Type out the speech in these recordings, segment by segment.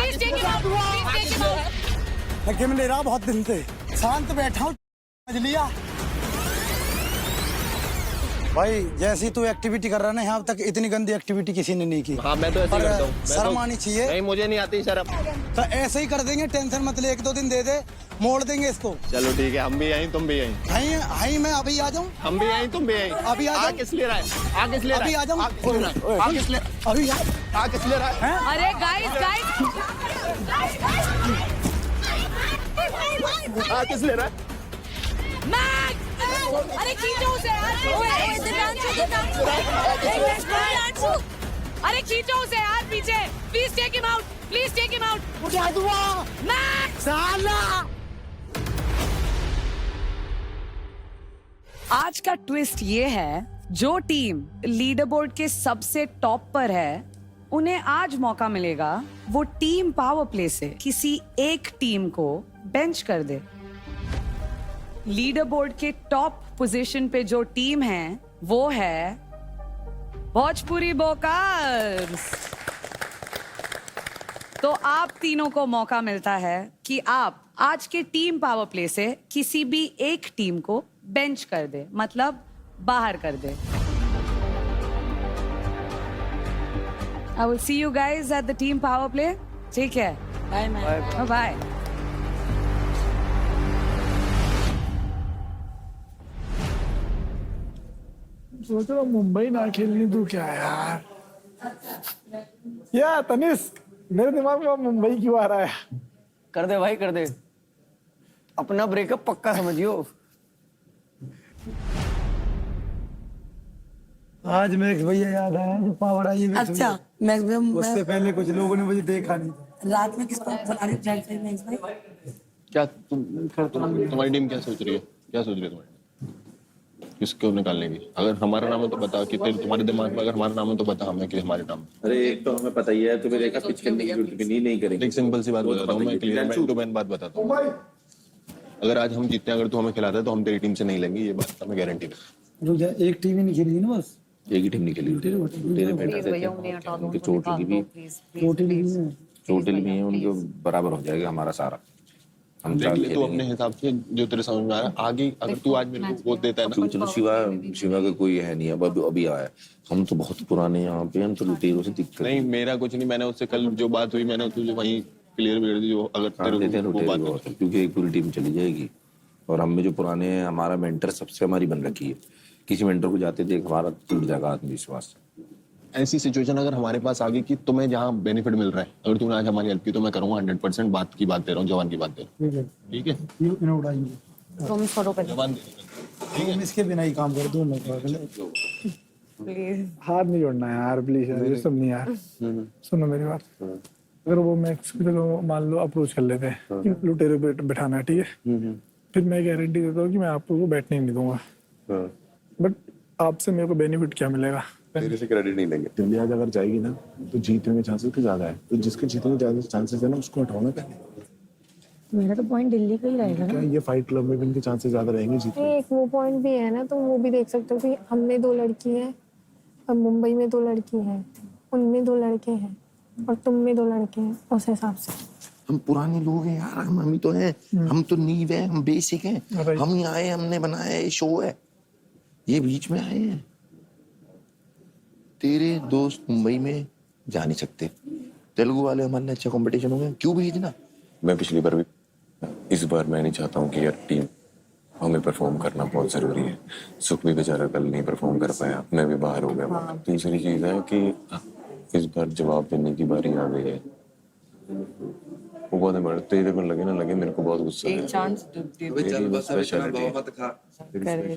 Please take him out. Please take him out. Game ले रहा बहुत दिन से, शांत बैठा हूँ, समझ लिया भाई। जैसी तू एक्टिविटी कर रहा है ना, यहाँ तक इतनी गंदी एक्टिविटी किसी ने नहीं की। हाँ मैं तो ऐसे ही करता हूँ। शर्म आनी चाहिए। नहीं मुझे नहीं आती शर्म। तो ऐसे ही कर देंगे, टेंशन मत ले, 1-2 दिन दे दे, मोड़ देंगे इसको। चलो ठीक है, हम भी यहीं तुम भी यहीं। हाई मैं अभी आ जाऊँ। हम भी यहीं तुम भी यहीं। अभी आ जाऊँ। किस लिए रहा है? आ किस लिए रहा है? अभी आ जाऊँ। आ किस लिए? अभी आ किस लिए रहा है? अरे guys. आ किस लिए रहा है? Max. अरे खींचो उसे यार। ओए दिव्यांशु। अरे खींचो उसे यार पीछे। Please take him out. Please take him out. उठा दूंगा Max. साला। आज का ट्विस्ट ये है, जो टीम लीडर बोर्ड के सबसे टॉप पर है उन्हें आज मौका मिलेगा वो टीम पावर प्ले से किसी एक टीम को बेंच कर दे। लीडर बोर्ड के टॉप पोजीशन पे जो टीम है वो है भोजपुरी बोकार्स। तो आप तीनों को मौका मिलता है कि आप आज के टीम पावर प्ले से किसी भी एक टीम को बेंच कर दे, मतलब बाहर कर दे। I will see you guys at the team power play. ठीक है, बाय मैम, बाय। सोच रहा मुंबई ना खेलनी तू क्या यार। या तनिष्क, मेरे दिमाग में मुंबई क्यों आ रहा है? कर दे भाई कर दे, अपना ब्रेकअप पक्का समझियो। आज मैक्स भैया याद आया जो पावर आई है। अच्छा मैक्स भैया, उससे पहले कुछ लोगों ने मुझे देखा नहीं था। रात में किसको बुला रहे थे मैक्स भाई? क्या तुम्हारी टीम क्या सोच रही है? क्या सोच रही है तुम्हारी? किसको निकालने की? अगर हमारा नाम है तो बता कि तुम्हारे दिमाग में अगर हमारा नाम है तो बता हमें कि हमारे नाम। अरे एक तो हमें पता ही है, तुम्हें देखा पिच करने की जरूरत भी नहीं करेंगे। एक सिंपल सी बात बताता हूँ, मैं क्लियर मैन टू मैन बात बताता हूँ। अगर आज हम जीतते हैं, अगर तू हमें खिलाता है तो हम तेरी टीम से नहीं लेंगे, ये बात हमें गारंटी है। एक टीम ही नहीं खेली ना, बस एक ही टीम नहीं खेली। तेरे बैठे थे उनकी चोट लगी भी, चोट लगी है उनको, बराबर हो जाएगा हमारा सारा। हम देख ले तू अपने हिसाब से जो तेरे समझ में आ रहा है। आगे अगर तू आज मेरे को वोट देता है ना, चलो शिवा का कोई है नहीं, अब अभी आया है। हम तो बहुत पुराने यहाँ पे, हम तो लुटेरों से दिक्कत नहीं। मेरा कुछ नहीं, मैंने उससे कल जो बात हुई मैंने तुझे वहीं क्लियर कर दी। जो अगर तेरे को वो बात, क्योंकि एक पूरी टीम चली जाएगी और हम में जो पुराने हैं, हमारा मेंटर सबसे हमारी बन रखी है। किसी मेंटर को जाते देख हमारा टूट जाएगा आत्मविश्वास। ऐसी सिचुएशन अगर हमारे पास आ गई कि तुम्हें जहाँ बेनिफिट मिल रहा है, अगर तूने आज हमारी हेल्प की तो मैं करूंगा 100%। बात की बात दे रहा हूँ, जवान की बात दे रहा हूँ। ठीक है, ये उड़ाएंगे तुम छोड़ो पहले। जवान हम इसके बिना ही काम कर दो ना। प्लीज हाथ नहीं जोड़ना यार, प्लीज यार, ये सब नहीं यार। सुनो मेरी बात, अगर वो मैक्स को चलो मान लो अप्रोच कर लेते हैं कि लुटेरे पे बैठाना है, ठीक है, फिर मैं गारंटी देता हूँ कि मैं आपको बैठने ही नहीं दूंगा। बट आपसे मेरे को बेनिफिट क्या मिलेगा? तेरे से क्रेडिट नहीं लेंगे। दिल्ली आज अगर जाएगी ना तो जीतने के चांसेस तो ज्यादा है, तो जिसके जीतने के ज्यादा चांसेस है ना उसको हटाओ पहले। मेरा तो पॉइंट दिल्ली का ही रहेगा ना। क्या ये फाइट क्लब में भी इनके चांसेस ज्यादा रहेंगे जीतने? एक वो पॉइंट भी है ना, तुम वो भी देख सकते हो कि हमने 2 लड़की हैं और मुंबई में 2 लड़की हैं, उनमें 2 लड़के हैं और तुम में 2 लड़के हैं। उस हिसाब से हम पुराने लोग हैं यार, हम ही तो हैं, हम तो नींव है, हम बेसिक हैं। हम ही आए, हमने बनाया ये शो है, ये बीच में आए हैं। तेरे दोस्त मुंबई में जा नहीं सकते, तेलुगु वाले हमारे लिए अच्छा कंपटीशन हो गया, क्यों भेजना? मैं पिछली बार भी, इस बार मैं नहीं चाहता हूँ कि यार टीम हमें परफॉर्म करना बहुत जरूरी है। सुख भी बेचारा कल नहीं परफॉर्म कर पाया, मैं भी बाहर हो गया। दूसरी चीज है कि इस बार जवाब देने की बारी आ गई है। वो बहुत है, तेरे को लगे ना लगे, मेरे को बहुत गुस्सा है। चांस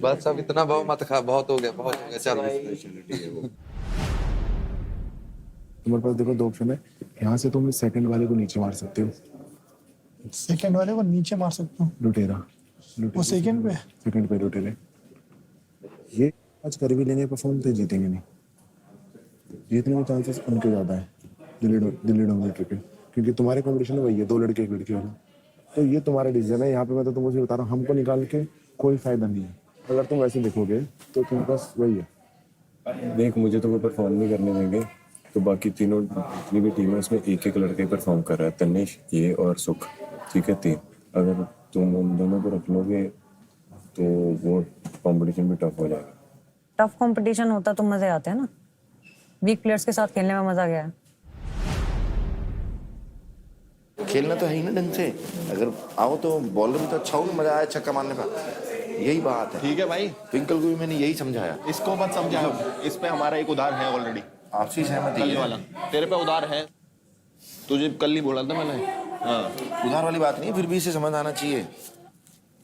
बस अब इतना भाव मत खा, बहुत हो गया चल। तुम्हारे पास देखो 2 ऑप्शन है, यहाँ से तुम सेकंड वाले को नीचे मार सकते हो। सेकंड वाले को नीचे मार सकता हूँ? लुटेरा वो सेकंड पे लुटेरे। ये आज कर भी लेंगे परफॉर्म तो जीतेंगे नहीं। जीतने के चांसेस उनके ज्यादा है दिल्ली डोमिनेटर के, क्योंकि तुम्हारे कॉम्पिटिशन में वही है 2 लड़के 1 लड़की वाला। तो ये तुम्हारा डिसीजन है। यहाँ पे मैं तो तुमको बता रहा हूँ, हमको निकाल के कोई फायदा नहीं है। अगर तुम वैसे देखोगे तो तुम्हारे पास वही है। देख मुझे तुम्हें परफॉर्म नहीं करने देंगे, तो बाकी तीनों जितनी भी टीम है उसमें एक एक लड़के परफॉर्म कर रहा है, तनिष, ये और सुख, ठीक है 3। अगर तुम उन दोनों को रख लोगे तो वो कंपटीशन भी टफ हो जाएगा। टफ कंपटीशन होता तो मजे आते हैं ना, वीक प्लेयर्स के साथ खेलने में मजा गया है। खेलना तो है ही ना ढंग से, अगर आओ तो बॉलर भी तो अच्छा हो, मजा आया छक्का मारने का, यही बात है। ठीक है भाई, ट्विंकल को भी मैंने यही समझाया। इसको मत समझाओ, इस पे हमारा एक उधार है ऑलरेडी। आपसी सहमति कल है वाला तेरे पे उधार है, तुझे कल नहीं बोला था मैंने। हाँ उधार वाली बात नहीं है, फिर भी इसे समझ आना चाहिए।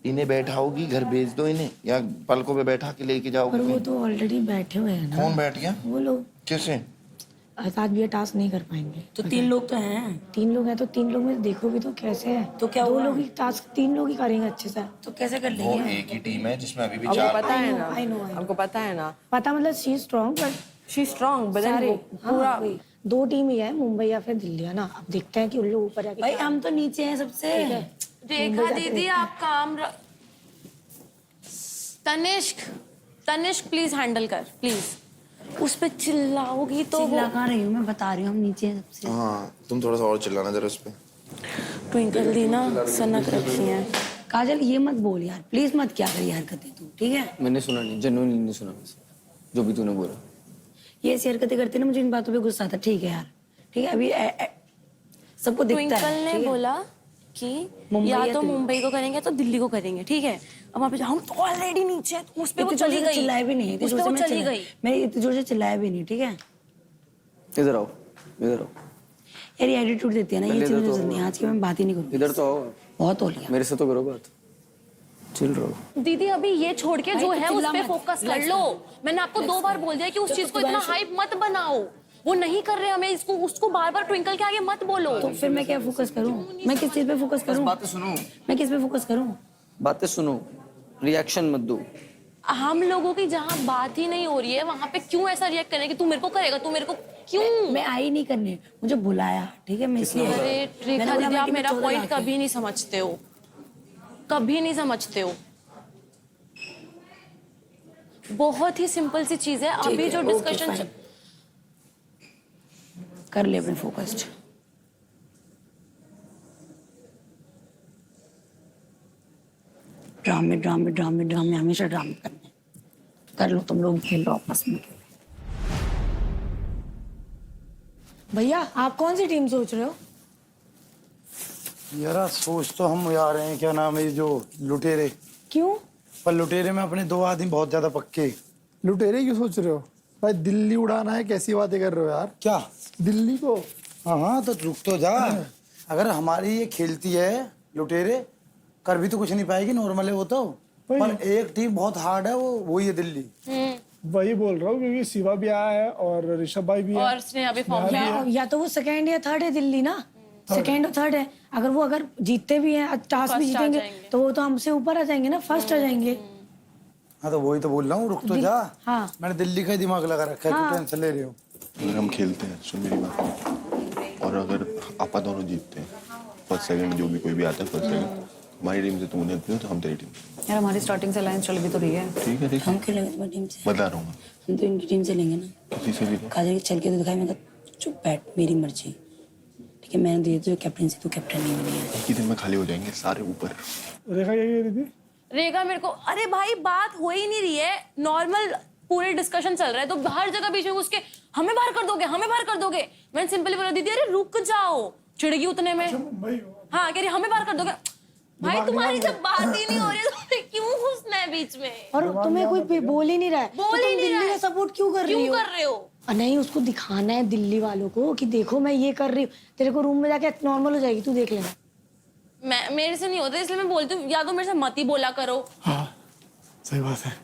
इन्हें बैठाओगी, घर भेज दो इन्हें, या पलकों पे बैठा के लेके जाओगे। पर वो तो ऑलरेडी बैठे हुए हैं ना। कौन बैठ गया? वो लोग कैसे? आज भी ये टास्क नहीं कर पाएंगे। तो 3 लोग तो हैं। 3 लोग हैं तो 3 लोग में देखो भी तो कैसे है। तो क्या 2 हुआ? लोग ही टास्क 3 लोग ही करेंगे अच्छे से। तो कैसे कर वो लेंगे? एक ही टीम है जिसमें अभी भी आपको 4 पता है ना, I know. आपको पता है ना, पता मतलब she is strong but she strong but सारे पूरा 2 टीम ही है, मुंबई या फिर दिल्ली, है ना। अब देखते हैं कि उन लोग ऊपर जाके भाई क्या- हम तो नीचे हैं सबसे। रेखा दीदी आप काम तनिष्क प्लीज हैंडल कर, प्लीज। उस पे चिल्लाओगी तो चिल्ला कहाँ रही हूँ मैं, बता रही हूँ हम नीचे हैं सबसे। हाँ तुम थोड़ा सा और चिल्लाना जरा उस पे। ट्विंकल दी ना सनक रखी है। काजल ये मत बोल यार, प्लीज मत क्या करी हरकतें तू, ठीक है? मैंने सुना नहीं, जेन्युइनली नहीं सुना जो भी तूने बोला। ये ऐसी हरकतें करती है ना, मुझे इन बातों पे गुस्सा आता है। ठीक है यार, ठीक है, अभी सबको दिखता ट्विंकल है। ने ठीक है? बोला कि मुंबई या या तो दिल्ली। मुंबई को करेंगे तो दिल्ली को करेंगे, ठीक है। अब वहाँ पे हम तो ऑलरेडी नीचे हैं, तो उस पे वो इतनी जोर चली से गई, चिल्लाए भी नहीं, इतनी उस पे जोर से वो मैं चली चिल्लाए- गई। मैं इतनी जोर से चिल्लाया भी नहीं, ठीक है? इधर आओ, इधर आओ, यार ये एटीट्यूड देती है ना, ये पहले चीज इधर मुझे तो पसंद नहीं है। आज की मैं बात ही नहीं करूँगी। इधर तो आओ, बहुत हो लिया। मेरे से तो करो बात, चिल रहो। दीदी अभी ये छोड़ के जो भाई, तो है उस चिल्ला पे मत। फोकस कर Relax लो। करो। मैंने आपको 2 बार बोल दिया कि उस जब चीज को दोबारा इतना हाइप मत बनाओ, वो नहीं कर रहे हमें, इसको उसको बार बार ट्विंकल के आगे मत बोलो। तो फिर मैं क्या फोकस करूं? मैं किस चीज पे फोकस करूं? बातें सुनो, मैं किस पे फोकस करूं? बातें सुनो, रिएक्शन मत दो। हम लोगों की जहाँ बात ही नहीं हो रही है वहाँ पे क्यों ऐसा रिएक्ट करने कि तू मेरे को करेगा, तू मेरे को क्यों? मैं आई नहीं करने, मुझे बुलाया, ठीक है? मैं इसलिए अरे मैंने रेखा बोला दीदी मैं आप टीम में मेरा 14 पॉइंट लाख है। कभी नहीं समझते हो, कभी नहीं समझते हो। बहुत ही सिंपल सी चीज है, ठीक अभी है, जो ओके, डिस्कशन फाइन। कर ले अपने फोकस्ड। ड्रामे ड्रामे ड्रामे ड्रामे हमेशा ड्रामे करने। कर लो तुम लोग, खेल लो आपस में। भैया आप कौन सी टीम सोच रहे हो? यार सोच तो हम आ रहे हैं, क्या नाम है ये जो लुटेरे, क्यों? पर लुटेरे में अपने 2 आदमी बहुत ज्यादा पक्के। लुटेरे क्यों सोच रहे हो भाई? दिल्ली उड़ाना है, कैसी बातें कर रहे हो यार? क्या? दिल्ली को? हाँ हाँ तो रुक तो जा। अगर हमारी ये खेलती है लुटेरे, कर भी तो कुछ नहीं पाएगी, नॉर्मल है वो तो। पर एक टीम बहुत हार्ड है, वो ये दिल्ली। वही बोल रहा हूँ क्योंकि शिवा भी आया है और ऋषभ भाई भी है। और स्नेहा भी फॉर्म या तो वो सेकंड या थर्ड है दिल्ली ना, सेकंड और थर्ड है। अगर जीतते भी हैं, टास्क भी First आ जीतेंगे जाएंगे। तो वो तो हमसे ऊपर आ जाएंगे ना, फर्स्ट आ जाएंगे। हाँ तो वही तो बोल रहा हूँ, रुक तो जा। हाँ। मैंने दिल्ली का ही दिमाग लगा रखा है, तू टेंशन ले रही हो। अगर हम खेलते हैं, सुन मेरी बात, और अगर आपा दोनों जीतते हैं, फर्स्ट सेकंड जो भी कोई भी आता है, फर्स्ट सेकंड हमारी टीम से तुम उन्हें तो हम तेरी टीम से। यार हमारी स्टार्टिंग से लाइन चल भी तो रही है। ठीक है, ठीक है, हम खेलेंगे तुम्हारी टीम से, बता रहा हूँ मैं, हम तो इनकी टीम से लेंगे ना। किसी से भी। काजल चल के तो दिखाई, मैं कहा चुप बैठ, मेरी मर्जी, ठीक है? मैंने दिए तो कैप्टनसी, तो कैप्टन नहीं बनी है। एक ही दिन में खाली हो जाएंगे सारे ऊपर। रेखा क्या कह रही थी? रेखा मेरे को, अरे भाई बात हो ही नहीं रही है, नॉर्मल पूरे डिस्कशन चल रहा है, तो हर जगह बीच में उसके हमें बाहर कर दोगे, हमें बाहर कर दोगे। मैंने सिंपली बोला दीदी अरे रुक जाओ, चिड़गी उतने में। हाँ कह रही हमें बाहर कर दोगे। भाई तुम्हारी जब बात ही नहीं हो रही है तो क्यों घुसना है बीच में? और तुम्हें कोई बोल ही नहीं रहा है, बोल तो ही तुम नहीं रहा दिल्ली है। का सपोर्ट क्यों कर रही हो? कर रहे हो? और नहीं, उसको दिखाना है दिल्ली वालों को कि देखो मैं ये कर रही हूँ। तेरे को रूम में जाके नॉर्मल हो जाएगी, तू देख लेना। मैं मेरे से नहीं होता, इसलिए मैं बोलती हूँ या तो मेरे से मत ही बोला करो। हाँ सही बात है।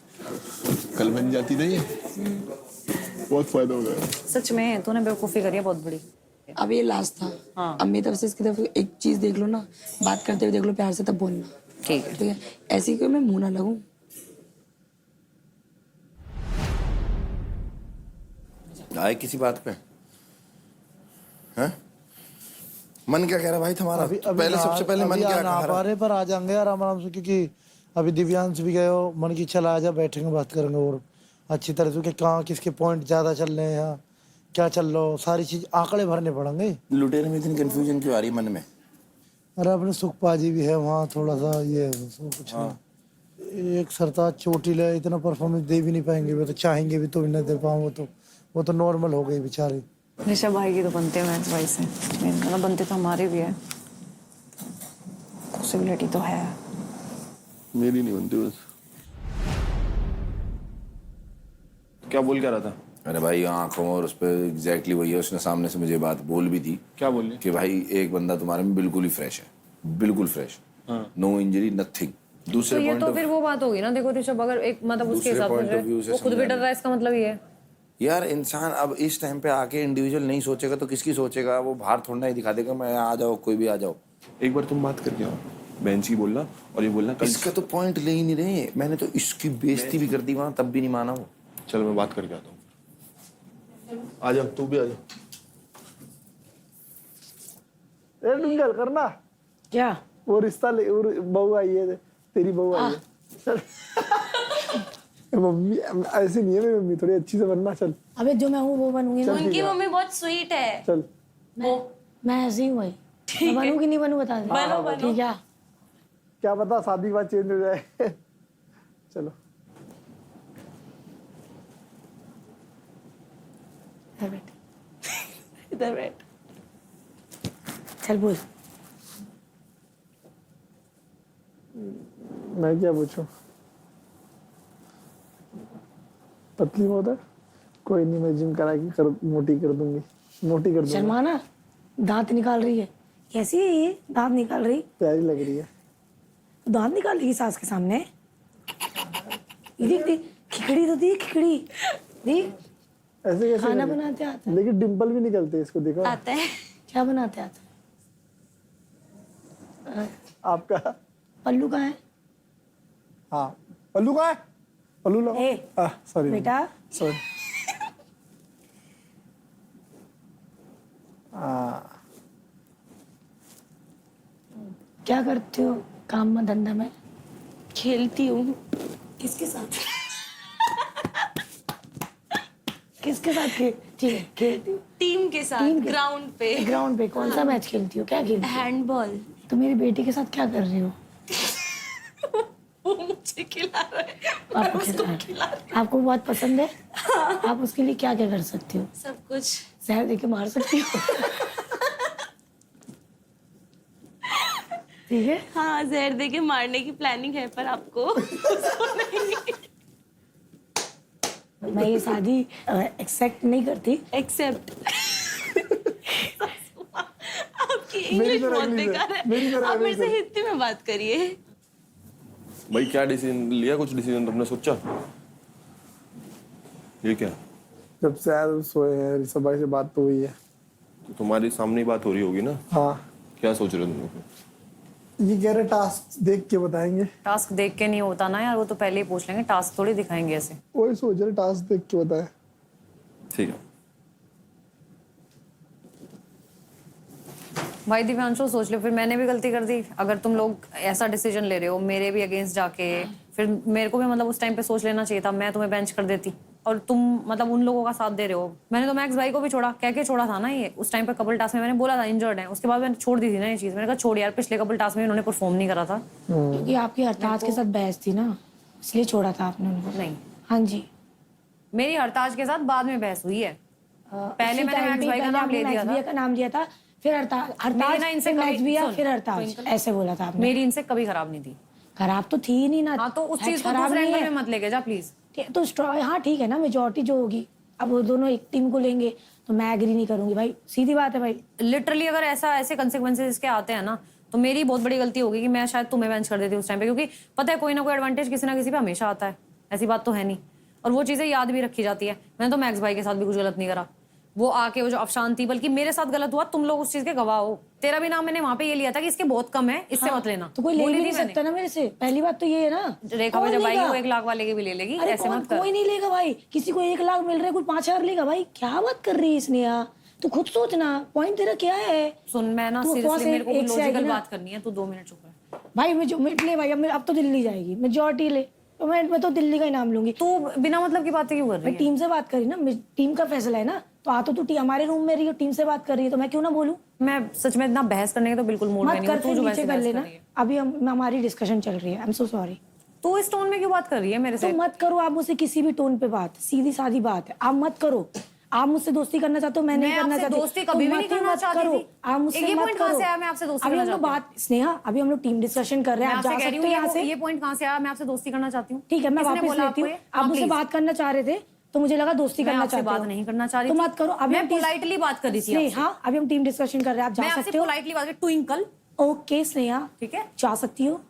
कल बन जाती ना ये, बहुत फायदा होगा। सच में तूने बेवकूफी करी है बहुत बड़ी। अब ये लास्ट था। हाँ। अब मेरी तरफ से इसकी तरफ एक चीज देख लो ना, बात करते हुए देख लो प्यार से, तब बोलना। ठीक है, ठीक है? ऐसी क्यों मैं मुंह ना लगूं। आए किसी बात पे? हैं? मन क्या कह रहा है भाई तुम्हारा? पहले सबसे पहले मन क्या कह रहा है? रहे पर आ जाएंगे आराम से, क्योंकि अभी दिव्यांश भी गए हो, मन की चला आ जा, बैठेंगे बात करेंगे और अच्छी तरह से कि कहाँ किसके पॉइंट ज्यादा चल रहे हैं यहाँ, क्या चल रहा हो, सारी चीज आंकड़े भरने पड़ेंगे। लुटेरे में इतनी कंफ्यूजन क्यों आ रही है मन में? अरे अपने सुखपा जी भी है वहाँ, थोड़ा सा ये है, बस और कुछ नहीं। एक सरताज चोटिल है, इतना परफॉर्मेंस दे भी नहीं पाएंगे, वो तो चाहेंगे भी तो भी नहीं दे पाऊँ। वो तो नॉर्मल हो गई बेचारी। ऋषभ भाई की तो बनते हैं मैक्स भाई से, मतलब बनते तो हमारे भी है, पॉसिबिलिटी तो है। मेरी नहीं बनती बस। क्या बोल क्या रहा था? अरे भाई आंखों और उस पर एग्जैक्टली वही है, उसने सामने से मुझे बात बोल भी थी। क्या बोल रही? कि भाई एक बंदा तुम्हारे में बिल्कुल ही फ्रेश है, बिल्कुल फ्रेश, नो इंजरी नथिंग। दूसरे तो ये पॉइंट तो फिर वो बात होगी ना, देखो ऋषभ अगर एक मतलब उसके हिसाब से वो खुद भी डर रहा है, इसका मतलब ये है यार इंसान अब इस टाइम पे आके इंडिविजुअल नहीं सोचेगा तो किसकी सोचेगा? वो बाहर थोड़ा ही दिखा देगा मैं आ जाओ, कोई भी आ जाओ। एक बार तुम बात करके आओ, बेंच की बोलना और ये बोलना कल। इसका तो पॉइंट ले ही नहीं रहे, मैंने तो इसकी बेइज्जती भी कर दी वहां, तब भी नहीं माना वो। चलो मैं बात करके आता हूँ। आ जा, तू भी आ जा। ए डुंगल करना क्या? वो रिश्ता बहू आई है, तेरी बहू आई है। चल मम्मी ऐसी नहीं है, मेरी मम्मी थोड़ी अच्छी से बनना। चल अबे जो मैं हूँ वो बनूंगी ना। उनकी मम्मी बहुत स्वीट है। चल मैं ऐसी ही हूँ भाई, मैं बनूँ कि नहीं बनूँ बता दे। बनो ठीक है, क्या पता शादी के बाद चेंज हो जाए। चलो इधर बैठ, इधर बैठ। चल बोल। मैं क्या पूछूं? पतली बहुत है, कोई नहीं, मैं जिम करा के मोटी कर दूंगी, मोटी कर दूंगी। शर्माना, दांत निकाल रही है, कैसी है ये? दांत निकाल रही, प्यारी लग रही है। दांत निकाल रही सास के सामने। ये देख देख, खिखड़ी तो दी, खिखड़ी देख। ऐसे कैसे खाना करें? बनाते आता है? लेकिन डिंपल भी निकलते हैं, इसको देखो। आता है। क्या बनाते आता है? आपका पल्लू कहाँ है? हाँ पल्लू कहाँ है? पल्लू लो। ए, सॉरी बेटा सॉरी। क्या करती हो काम में, धंधा में? खेलती हूँ। किसके साथ? किसके साथ ठीक है, खेलती हूँ टीम के साथ ग्राउंड पे। ग्राउंड पे कौन सा मैच खेलती हो? क्या खेलती हो? हैंडबॉल। तो मेरी बेटी के साथ क्या कर रही हो? वो मुझे खिला रहा है। आपको खिला रही है। आपको बहुत पसंद है? आप उसके लिए क्या क्या कर सकती हो? सब कुछ। जहर देके मार सकती हो? ठीक है। हाँ, जहर दे के मारने की प्लानिंग है, पर आपको मैं ये शादी एक्सेप्ट नहीं करती। एक्सेप्ट। आपकी मेरी इंग्लिश तरह बहुत इंग्लिश है, बेकार है। मेरी तरह आप मेरे से इंग्लिश है। हिंदी में बात करिए। भाई क्या डिसीजन लिया? कुछ डिसीजन तुमने सोचा? ये क्या? जब से यार सोए हैं ऋषभ भाई से बात तो हुई है। तो तुम्हारी सामने ही बात हो रही होगी ना? हाँ क्या सोच रहे हो तुम? ये कह रहे टास्क देख के बताएंगे। टास्क देख के नहीं होता ना यार, वो तो पहले ही पूछ लेंगे, टास्क थोड़ी दिखाएंगे ऐसे। वही सोच रहे टास्क देख के बताए। ठीक है। भाई दिव्यांशु सोच लो, फिर मैंने भी गलती कर दी। अगर तुम लोग ऐसा डिसीजन ले रहे हो मेरे भी अगेंस्ट जाके, फिर मेरे को भी मतलब उस टाइम पे सोच लेना चाहिए था, मैं तुम्हें बेंच कर देती। और तुम मतलब उन लोगों का साथ दे रहे हो। मैंने तो मैक्स भाई को भी छोड़ा, कह के छोड़ा था ना, ये उस टाइम पे कपल टास्क में मैंने बोला था इंजर्ड है, उसके बाद मैंने छोड़ दी थी ना ये चीज। मैंने कहा छोड़ यार, पिछले कपल टास्क में उन्होंने परफॉर्म नहीं करा था। क्योंकि आपकी हरताज के साथ बहस थी ना, इसलिए छोड़ा था आपने उनको। नहीं, हाँ जी, मेरी हरताज के साथ बाद में बहस हुई है। पहले मैंने मैक्स भाई का नाम ले दिया था, का नाम लिया था, फिर हरताज, मेरी ना इनसे मैक्स कभी- भी सुन, फिर हरताज, ऐसे बोला था आपने। मेरी इनसे कभी खराब नहीं थी। खराब तो थी ही नहीं ना। हाँ, तो उस चीज को खराब दूसरे नहीं एंगल है। में मत लेके जा प्लीज। तो हाँ ठीक है ना, मेजोरिटी जो होगी, अब वो दोनों एक टीम को लेंगे तो मैं एग्री नहीं करूंगी भाई, सीधी बात है भाई। लिटरली अगर ऐसे कंसिक्वेंसेस इसके आते हैं ना, तो मेरी बहुत बड़ी गलती होगी कि मैं शायद तुम्हें बेंच कर देती उस टाइम पे, क्योंकि पता है कोई ना कोई एडवांटेज किसी ना किसी पे हमेशा आता है, ऐसी बात तो है नहीं। और वो चीजें याद भी रखी जाती है। मैंने तो मैक्स भाई के साथ भी कुछ गलत नहीं करा। वो आके वो जो अशांति, बल्कि मेरे साथ गलत हुआ, तुम लोग उस चीज के गवाह हो। तेरा भी नाम मैंने वहां पे ये लिया था कि इसके बहुत कम है, इससे मत लेना। तो कोई ले बोली भी थी नहीं मैंने। सकता ना मेरे से, पहली बात तो ये है ना। रेखा कौन पे जब आएगी लेगा? वो 1 लाख वाले के भी ले लेगी, अरे ऐसे मत कर। कोई नहीं लेगा भाई, किसी को 1 लाख मिल रहा है, कोई 5,000 लेगा भाई। क्या बात कर रही है स्नेहा, तू खुद सोचना, पॉइंट तेरा क्या है? सुन, मैं ना तू सीरियसली, मेरे को एक से लॉजिकल आएगी ना। बात करनी है, तू 2 मिनट चुप रह। भाई ले भाई, अब तो दिल्ली जाएगी, मेजोरिटी ले, तो मैं तो दिल्ली का ही नाम लूंगी। तू बिना मतलब की बातें क्यों कर रही भाई है? टीम से बात करी ना, टीम का फैसला है ना, तो आ तो तू हमारे रूम में रही हो, टीम से बात कर रही है, तो मैं क्यों ना बोलूं? मैं सच में इतना बहस करने के तो बिल्कुल मूड में मत नहीं हूँ। कर, तू फिर जो नीचे वैसे कर बहस लेना। कर रही है। अभी हमारी डिस्कशन चल रही है। I am so sorry. तू इस टोन में क्यों बात कर रही है मेरे तो से? मत करो आप मुझसे किसी भी टोन पे बात, सीधी सादी बात है, आप मत करो। आप मुझसे दोस्ती करना चाहते हो, मैं नहीं करना आपसे चाहती। दोस्ती कभी भी नहीं करना चाहती थी। आप मुझसे ये मत पॉइंट कहाँ करो। से आया मैं आपसे दोस्ती अभी करना हम लोग चाहती बात, स्नेहा अभी हम लोग टीम डिस्कशन कर रहे मैं हैं, आप आपसे जा कह रही सकते हो यहाँ हूँ से। ये पॉइंट कहाँ से आया मैं आपसे दोस्ती करना चाहती हूँ? ठीक है, मैं किसने वापस बोला लेती हूँ। आपको ये? आप हाँ, मुझसे please। बात करना चाह रहे थे तो मुझे लगा दोस्ती मैं करना आपसे चाहते बात हो। नहीं करना चाह रही तो थी। मत करो। अभी मैं हम टीम- पोलाइटली बात कर रही थी आपसे। स्नेहा अभी हम टीम डिस्कशन कर रहे हैं, आप मैं जा आपसे सकते हो। पोलाइटली बात कर ट्विंकल। ओके स्नेहा, ठीक है, जा सकती हो।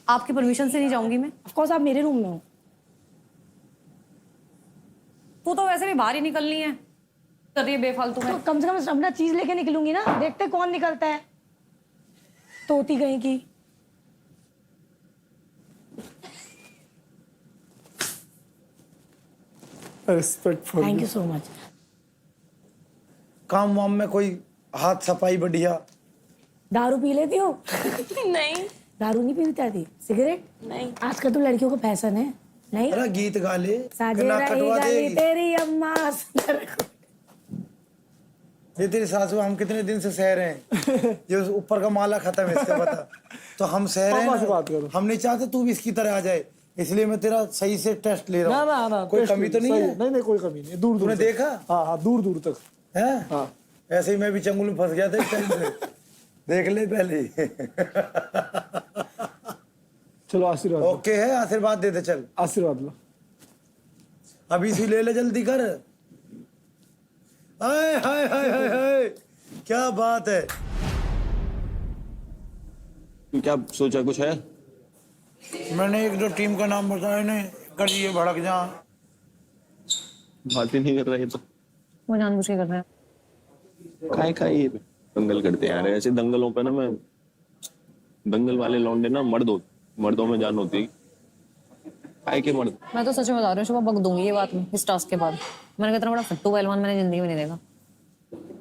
आपकी परमिशन से नहीं जाऊंगी मैं। ऑफ कोर्स आप मेरे रूम में हो। तू तो वैसे भी बाहर ही निकलनी है, कर रही है बेफालतू तो में। कम से कम अपना चीज लेके निकलूंगी ना, देखते कौन निकलता है। तोती कहीं की। Respect for thank you so much. काम वाम में कोई हाथ सफाई बढ़िया? दारू पी लेती हो? नहीं दारू नहीं पीती थी? सिगरेट? नहीं। आजकल तो लड़कियों को फैशन है। नहीं, अरे गीत गा ले, साजे गला रही कटवा गली देगी। तेरी अम्मा सुंदर। ये तेरी सासू हम कितने दिन से सह रहे हैं, ये ऊपर का माला खत्म है इसका पता। तो हम सह रहे पापा से हैं बात करो। ना, हम नहीं चाहते तू भी इसकी तरह आ जाए, इसलिए मैं तेरा सही से टेस्ट ले रहा ना हूँ। ना ना, कोई कमी तो नहीं सही, है? नहीं कोई कमी नहीं, दूर दूर तूने तक। देखा? हाँ हाँ, दूर दूर तक है हाँ। ऐसे ही मैं भी चंगुल में फंस गया था एक टाइम पे। देख ले पहले ही। चलो आशीर्वाद लो, ओके है, आशीर्वाद दे दे चल। आशीर्वाद लो। अभी से ले ले, जल्दी कर। हाय हाय हाय हाय हाय, क्या बात है। तू क्या सोचा, कुछ है? मैंने एक दो टीम का नाम बताया ना, कर ये भड़क जा। बात ही नहीं कर रहा है तो वो जानबूझ के कर रहा है। काय ये दंगल करते हैं यार। ऐसे दंगलों पे ना, मैं दंगल वाले लौंडे ना मर्दों में जान होती है। काय के मर्द। मैं तो सच में बता रही हूँ, सुबह बक दूंगी ये बात में इस टास्क के बाद। मैंने कहा इतना बड़ा फट्टू पहलवान मैंने जिंदगी में नहीं देखा।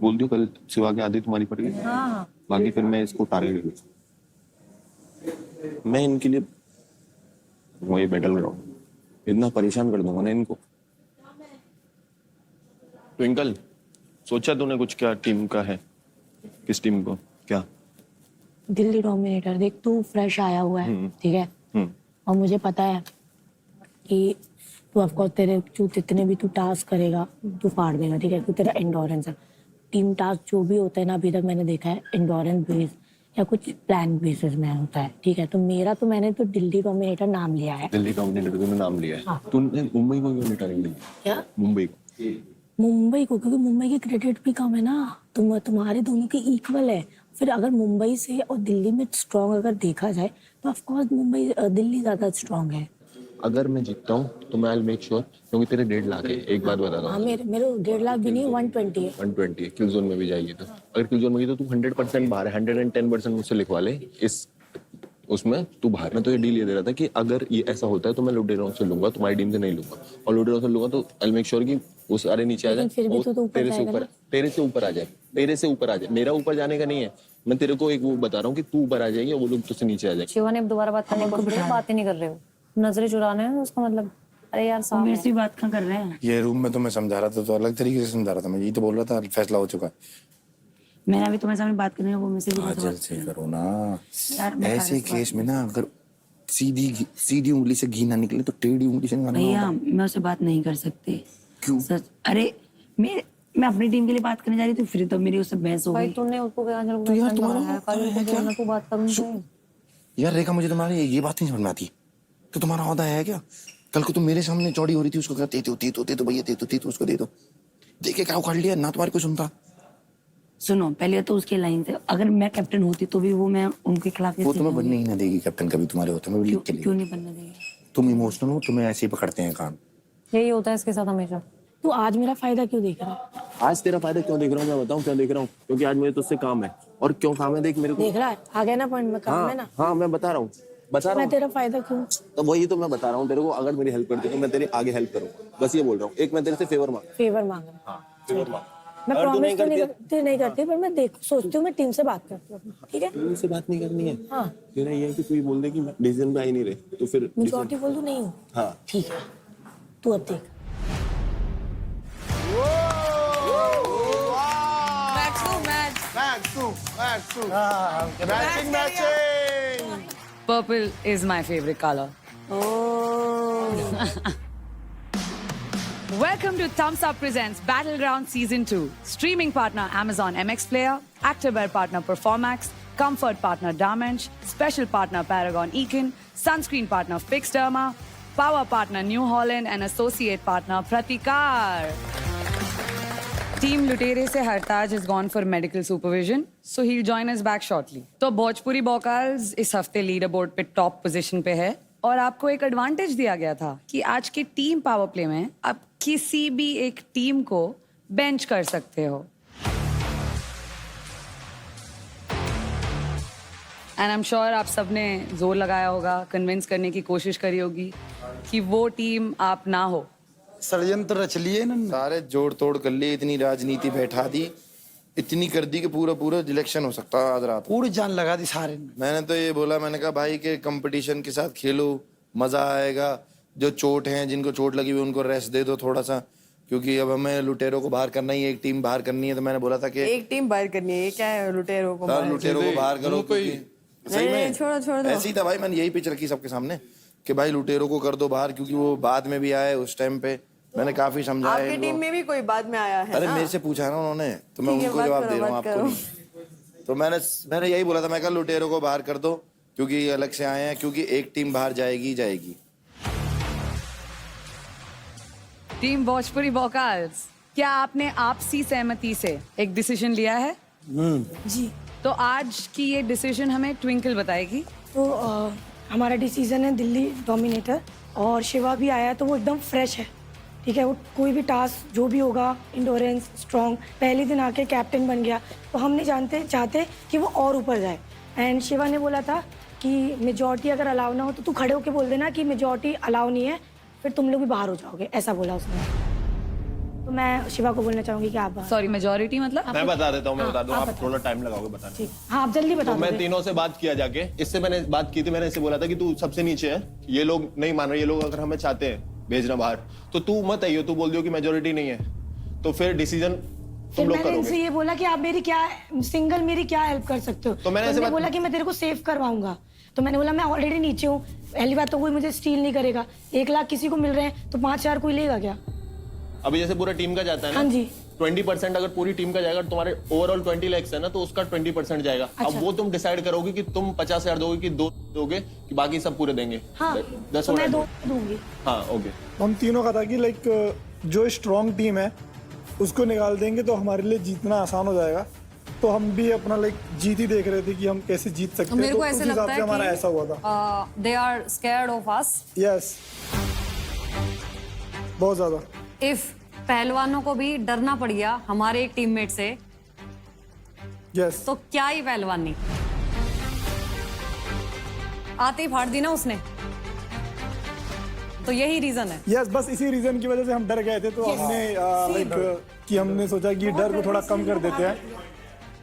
बोल दियो कल सिवा के आधी तुम्हारी पड़ गई। हाँ बाकी फिर मैं इसको टारगेट करूँ। मैं इनके लिए वही बैटल ग्राउंड इतना परेशान कर दूंगा ना इनको। ट्विंकल, सोचा तूने कुछ क्या टीम का है? किस टीम को क्या? दिल्ली डोमिनेटर। देख तू फ्रेश आया हुआ है, ठीक है, और मुझे पता है कि तू ऑफकोर्स तेरे जो जितने भी तू टास्क करेगा तू फाड़ देगा, ठीक है, क्योंकि तेरा एंडोरेंस है। टीम टास्क जो भी होता है ना, अभी तक मैंने देखा है एंडोरेंस बेस या कुछ प्लान बेसिस में होता है, ठीक है। तो मैंने तो दिल्ली डोमिनेटर नाम लिया है। दिल्ली डोमिनेटर तूने नाम लिया है। हाँ। तूने मुंबई को क्यों नहीं टारगेट लिया? क्या? मुंबई को। मुंबई को, क्योंकि मुंबई की क्रेडिट भी कम है ना, तुम्हारे दोनों की इक्वल है। फिर अगर मुंबई से और दिल्ली में स्ट्रांग अगर देखा जाए तो ऑफकोर्स दिल्ली ज्यादा स्ट्रांग है। अगर मैं जीतता हूँ तो मैं मेक श्योर, क्योंकि तेरे 1.5 लाख है, एक बात बता हाँ, दूँ। मेरे 1.5 लाख भी नहीं, 120 है। 120 है, किल जोन में भी जाएगी तो। अगर किल जोन में गई तो तू 100% बाहर है। 110% मुझसे लिखवा ले इस उसमें तू बाहर। मैं तो ये डील ये दे रहा था कि अगर ये ऐसा होता है तो मैं लुटेरों से लूंगा, तुम्हारी टीम से नहीं लूंगा। और लुटेरों से लूंगा तो आई मेक श्योर कि वो सारे नीचे आ जाए, फिर भी तो ऊपर तेरे से जाएगा ऊपर ना। तेरे से ऊपर आ जाए, तेरे से ऊपर आ जाए। मेरा ऊपर जाने का नहीं है, मैं तेरे को एक वो बता रहा हूँ कि तू ऊपर आ जाएगी और वो लोग तुझसे नीचे आ जाएंगे। शिवा ने अब दोबारा बात करने को बोला, बात ही नहीं कर रहे हो, नजरें चुराने हैं उसका मतलब। अरे यार साहब मेरे से बात कहाँ कर रहे हैं? ये रूम में तो मैं समझा रहा था, तो अलग तरीके से समझा रहा था। मैं यही तो बोल रहा था, फैसला हो चुका है। मैंने अभी तुम्हारे सामने बात करनी है, वो मुझसे भी हाँ, जल्द से करो ना। यार, मैं ऐसे केस में ना, अगर सीधी उंगली से घी ना निकले तो टेढ़ी उंगली से निकालना भैया, होगा। मैं उससे बात नहीं कर सकती। क्यों? सच। अरे मैं अपनी टीम के लिए बात करने जा रही थी, फिर तो मेरी उससे बहस हो भाई गई। तूने उसको क्या अंदर तो यार तुम्हारा है क्या? तू बात करूँ यार रेखा, मुझे तुम्हारी ये बात नहीं समझ में आती। तो तुम्हारा औदा है क्या? कल को तुम मेरे सामने चौड़ी हो रही थी, उसको कहते दे भैया, दे दो उसको, दे दो। देखे क्या उखाड़ लिया ना, तुम्हारी को सुनता। सुनो, पहले तो उसके लाइन से अगर मैं कैप्टन होती तो भी वो मैं उनके खिलाफ वो तुम्हें बनने ही ना देगी कैप्टन कभी तुम्हारे होते में लीग के लिए। क्यों नहीं बनने देगी? तुम इमोशनल हो, तुम्हें ऐसे ही पकड़ते हैं कान। यही होता है इसके साथ हमेशा। तू आज मेरा फायदा क्यों देख रहा है? आज तेरा फायदा क्यों देख रहा हूँ मैं बताऊँ क्यों देख रहा हूँ? क्योंकि आज मुझे तुझसे काम है। और क्यों काम है देख मेरे को। देख रहा है, आ गया ना पॉइंट में, काम है ना। हाँ मैं बता रहा हूँ मैं तेरा फायदा क्यों? तो वही तो मैं बता रहा हूँ तेरे को। अगर मेरी हेल्प करती तो मैं तेरी आगे हेल्प करूँगा, बस ये बोल रहा हूँ। एक मैं तेरे से फेवर मांग फेवर मांग रहा हूँ। फेवर मांग। मैं प्रॉमिस तो नहीं करती, पर मैं सोचती हूँ मैं टीम से बात करती हूँ, ठीक है? टीम से बात नहीं करनी है। हाँ, तेरा ये है कि तू ये बोल दे कि डिसीजन पे आ ही नहीं रहे, तो फिर मेजॉरिटी बोल दूँ नहीं हूँ। हाँ ठीक है, तू अब देख। Purple is my favorite color. Welcome to Thumbs Up Presents Battleground Season 2. Streaming partner Amazon MX Player, Activewear partner Performax, Comfort partner Dimension, Special partner Paragon Ekin, Sunscreen partner Fixderma, Power partner New Holland and Associate partner Pratikar. Team Lutere se Hartaj has gone for medical supervision, so he'll join us back shortly. तो भोजपुरी बॉकाल्स इस हफ्ते leader board पे top position पे है और आपको एक advantage दिया गया था कि आज के टीम पावर प्ले में आप किसी भी एक टीम को बेंच कर सकते हो. एंड आई एम श्योर आप सबने जोर लगाया होगा, कन्विंस करने की कोशिश करी होगी कि वो टीम आप ना हो. षडयंत्र रच लिए इन्होंने. सारे जोड़ तोड़ कर लिए, इतनी राजनीति बैठा दी, इतनी कर दी कि पूरा इलेक्शन हो सकता है आज रात. पूरी जान लगा दी सारे ने. मैंने तो ये बोला, मैंने कहा भाई के कंपटीशन के साथ खेलो, मजा आएगा. जो चोट हैं, जिनको चोट लगी हुई उनको रेस्ट दे दो थोड़ा सा, क्योंकि अब हमें लुटेरो को बाहर करना ही है, एक टीम बाहर करनी है. तो मैंने बोला था कि एक टीम बाहर करनी है. ये क्या है लुटेरो को लुटेरो को बाहर करो. सही में छोड़ो ऐसे ही था भाई. मैंने यही पिच रखी सबके सामने कि भाई लुटेरो को कर दो बाहर, क्योंकि वो बाद में भी आए उस टाइम पे. मैंने काफी समझाया. आपकी टीम में भी कोई बाद में आया है. अरे मेरे से पूछा ना उन्होंने, तो मैं उनको जवाब दे रहा हूँ, आपको नहीं. तो मैंने यही बोला था, मैं कहा लुटेरो को बाहर कर दो क्योंकि ये अलग से आए हैं, क्योंकि एक टीम बाहर जाएगी. टीम भोजपुरी बॉकाल्स, क्या आपने आपसी सहमति से एक डिसीजन लिया है? जी. तो आज की ये डिसीजन हमें ट्विंकल बताएगी. तो हमारा डिसीजन है दिल्ली डोमिनेटर, और शिवा भी आया है तो वो एकदम फ्रेश है. ठीक है, वो कोई भी टास्क जो भी होगा, इंडोरेंस स्ट्रॉन्ग, पहले दिन आके कैप्टन बन गया, तो हम नहीं चाहते कि वो और ऊपर जाए. एंड शिवा ने बोला था कि मेजॉरिटी अगर अलाउ ना हो तो तू खड़े होके बोल देना कि मेजॉरिटी अलाउ नहीं है, फिर तुम लोग भी बाहर हो जाओगे, ऐसा बोला उसने. तो मैं शिवा को बोलना चाहूंगी कि आप सॉरी, मेजॉरिटी मतलब? मैं बता देता हूँ, मैं बता दूँ, आप थोड़ा टाइम लगाओगे बताने. ठीक, हाँ आप जल्दी बता तो दो. मैं तीनों से बात किया जाके, इससे मैंने बात की थी, मैंने इससे बोला था कि तू सबसे नीचे है, ये लोग नहीं मान रहे. ये लोग अगर हमें चाहते हैं भेजना बाहर तो तू मत आइयो, तू बोल दियो कि मेजोरिटी नहीं है, तो फिर डिसीजन तुम लोग मैंने करोगे. इनसे ये बोला कि आप मेरी क्या हेल्प कर सकते हो. तो मैंने ऐसे बोला कि मैं तेरे को सेव करवाऊंगा. तो मैंने बोला मैं ऑलरेडी नीचे हूँ, पहली बात तो कोई मुझे स्टील नहीं करेगा. 1 लाख किसी को मिल रहे हैं तो 5,000 कोई लेगा क्या? अभी जैसे पूरा टीम का जाता है ना. हाँ जी. 20% अगर पूरी टीम का जाएगा, तुम्हारे ओवरऑल 20 लाख है ना, तो उसका 20% जाएगा. अच्छा. अब वो तुम डिसाइड करोगे कि तुम 50,000 दोगे कि 2 दोगे, कि बाकी सब पूरे देंगे. हाँ, तो मैं 2 दूंगी. हाँ ओके. हम तीनों का था कि लाइक जो स्ट्रॉन्ग टीम है उसको निकाल देंगे तो हमारे लिए जीतना आसान हो जाएगा. तो हम भी अपना लाइक जीत ही देख रहे थे कि हम कैसे जीत सकते हैं. मेरे को ऐसे लगता है हमारा ऐसा हुआ था. They are scared of us. Yes, बहुत ज्यादा. इफ पहलवानों को भी डरना पड़ गया हमारे एक टीममेट से, यस, तो क्या ही पहलवानी. आते ही फाड़ दी ना उसने, तो यही रीजन है. यस, बस इसी रीजन की वजह से हम डर गए थे. तो हमने लाइक कि हमने सोचा कि डर को थोड़ा कम कर देते हैं,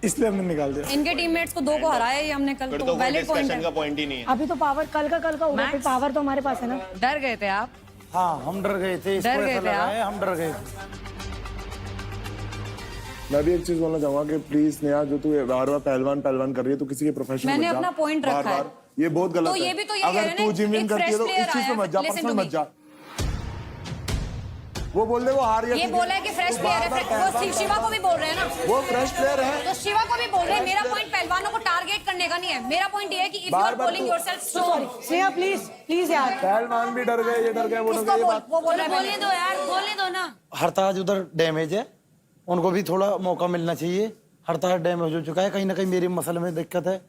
इसलिए हमने निकाल दिया. इनके टीममेट्स को 2 को हराया ही हमने कल, तो वैलिड पॉइंट है. का पॉइंट ही नहीं है. अभी तो पावर कल का होगा, फिर पावर तो हमारे पास है ना. डर गए थे आप? हाँ, हम डर गए थे. डर गए थे आप? हम डर गए थे. मैं भी एक चीज बोलना चाहूंगा कि प्लीज स्नेहा, जो तू बार बार पहलवान कर रही है, तो किसी के प्रोफेशनल मैंने अपना point रखा है. ये बहुत गलत तो है. ये भी तो ये कह अगर रहे हैं तू ना, जिम विम एक करती है तो fresh player इस चीज पे आया मत जा, है, पर्सनल listen to मत जा. वो बोल दे वो हार गया. ये बोला है कि फ्रेश प्लेयर है, वो शिवा को भी बोल रहे हैं ना. वो फ्रेश प्लेयर है. तो शिवा को भी बोल रहे हैं. मेरा पॉइंट पहलवानों को टारगेट करने का नहीं है. मेरा पॉइंट ये है कि if you are calling yourself strong. Sneha please यार. पहलवान भी डर गए, ये डर गए, वो डर गए. ये बात वो बोल रहे हैं. बोलने दो यार, बोलने दो ना. हरताज उधर डैमेज है, उनको भी थोड़ा मौका मिलना चाहिए. हरताज डैमेज हो चुका है, कहीं ना कहीं मेरी मसल में दिक्कत है.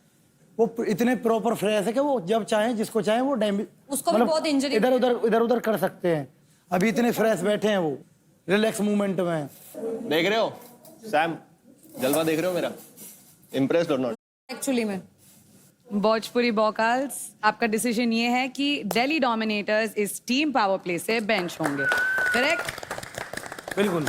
वो इतने प्रॉपर फ्रेश है कि वो जब चाहें जिसको चाहें वो डैमेज, उसको भी बहुत इंजरी इधर उधर कर सकते हैं. अभी इतने फ्रेश बैठे हैं, वो रिलैक्स मूवमेंट में. देख रहे हो सैम, जलवा देख रहे हो मेरा? इम्प्रेस्ड और नॉट? एक्चुअली में भोजपुरी बॉकाल्स, आपका डिसीजन ये है कि दिल्ली डोमिनेटर्स इस टीम पावर प्ले से बेंच होंगे, करेक्ट? बिल्कुल.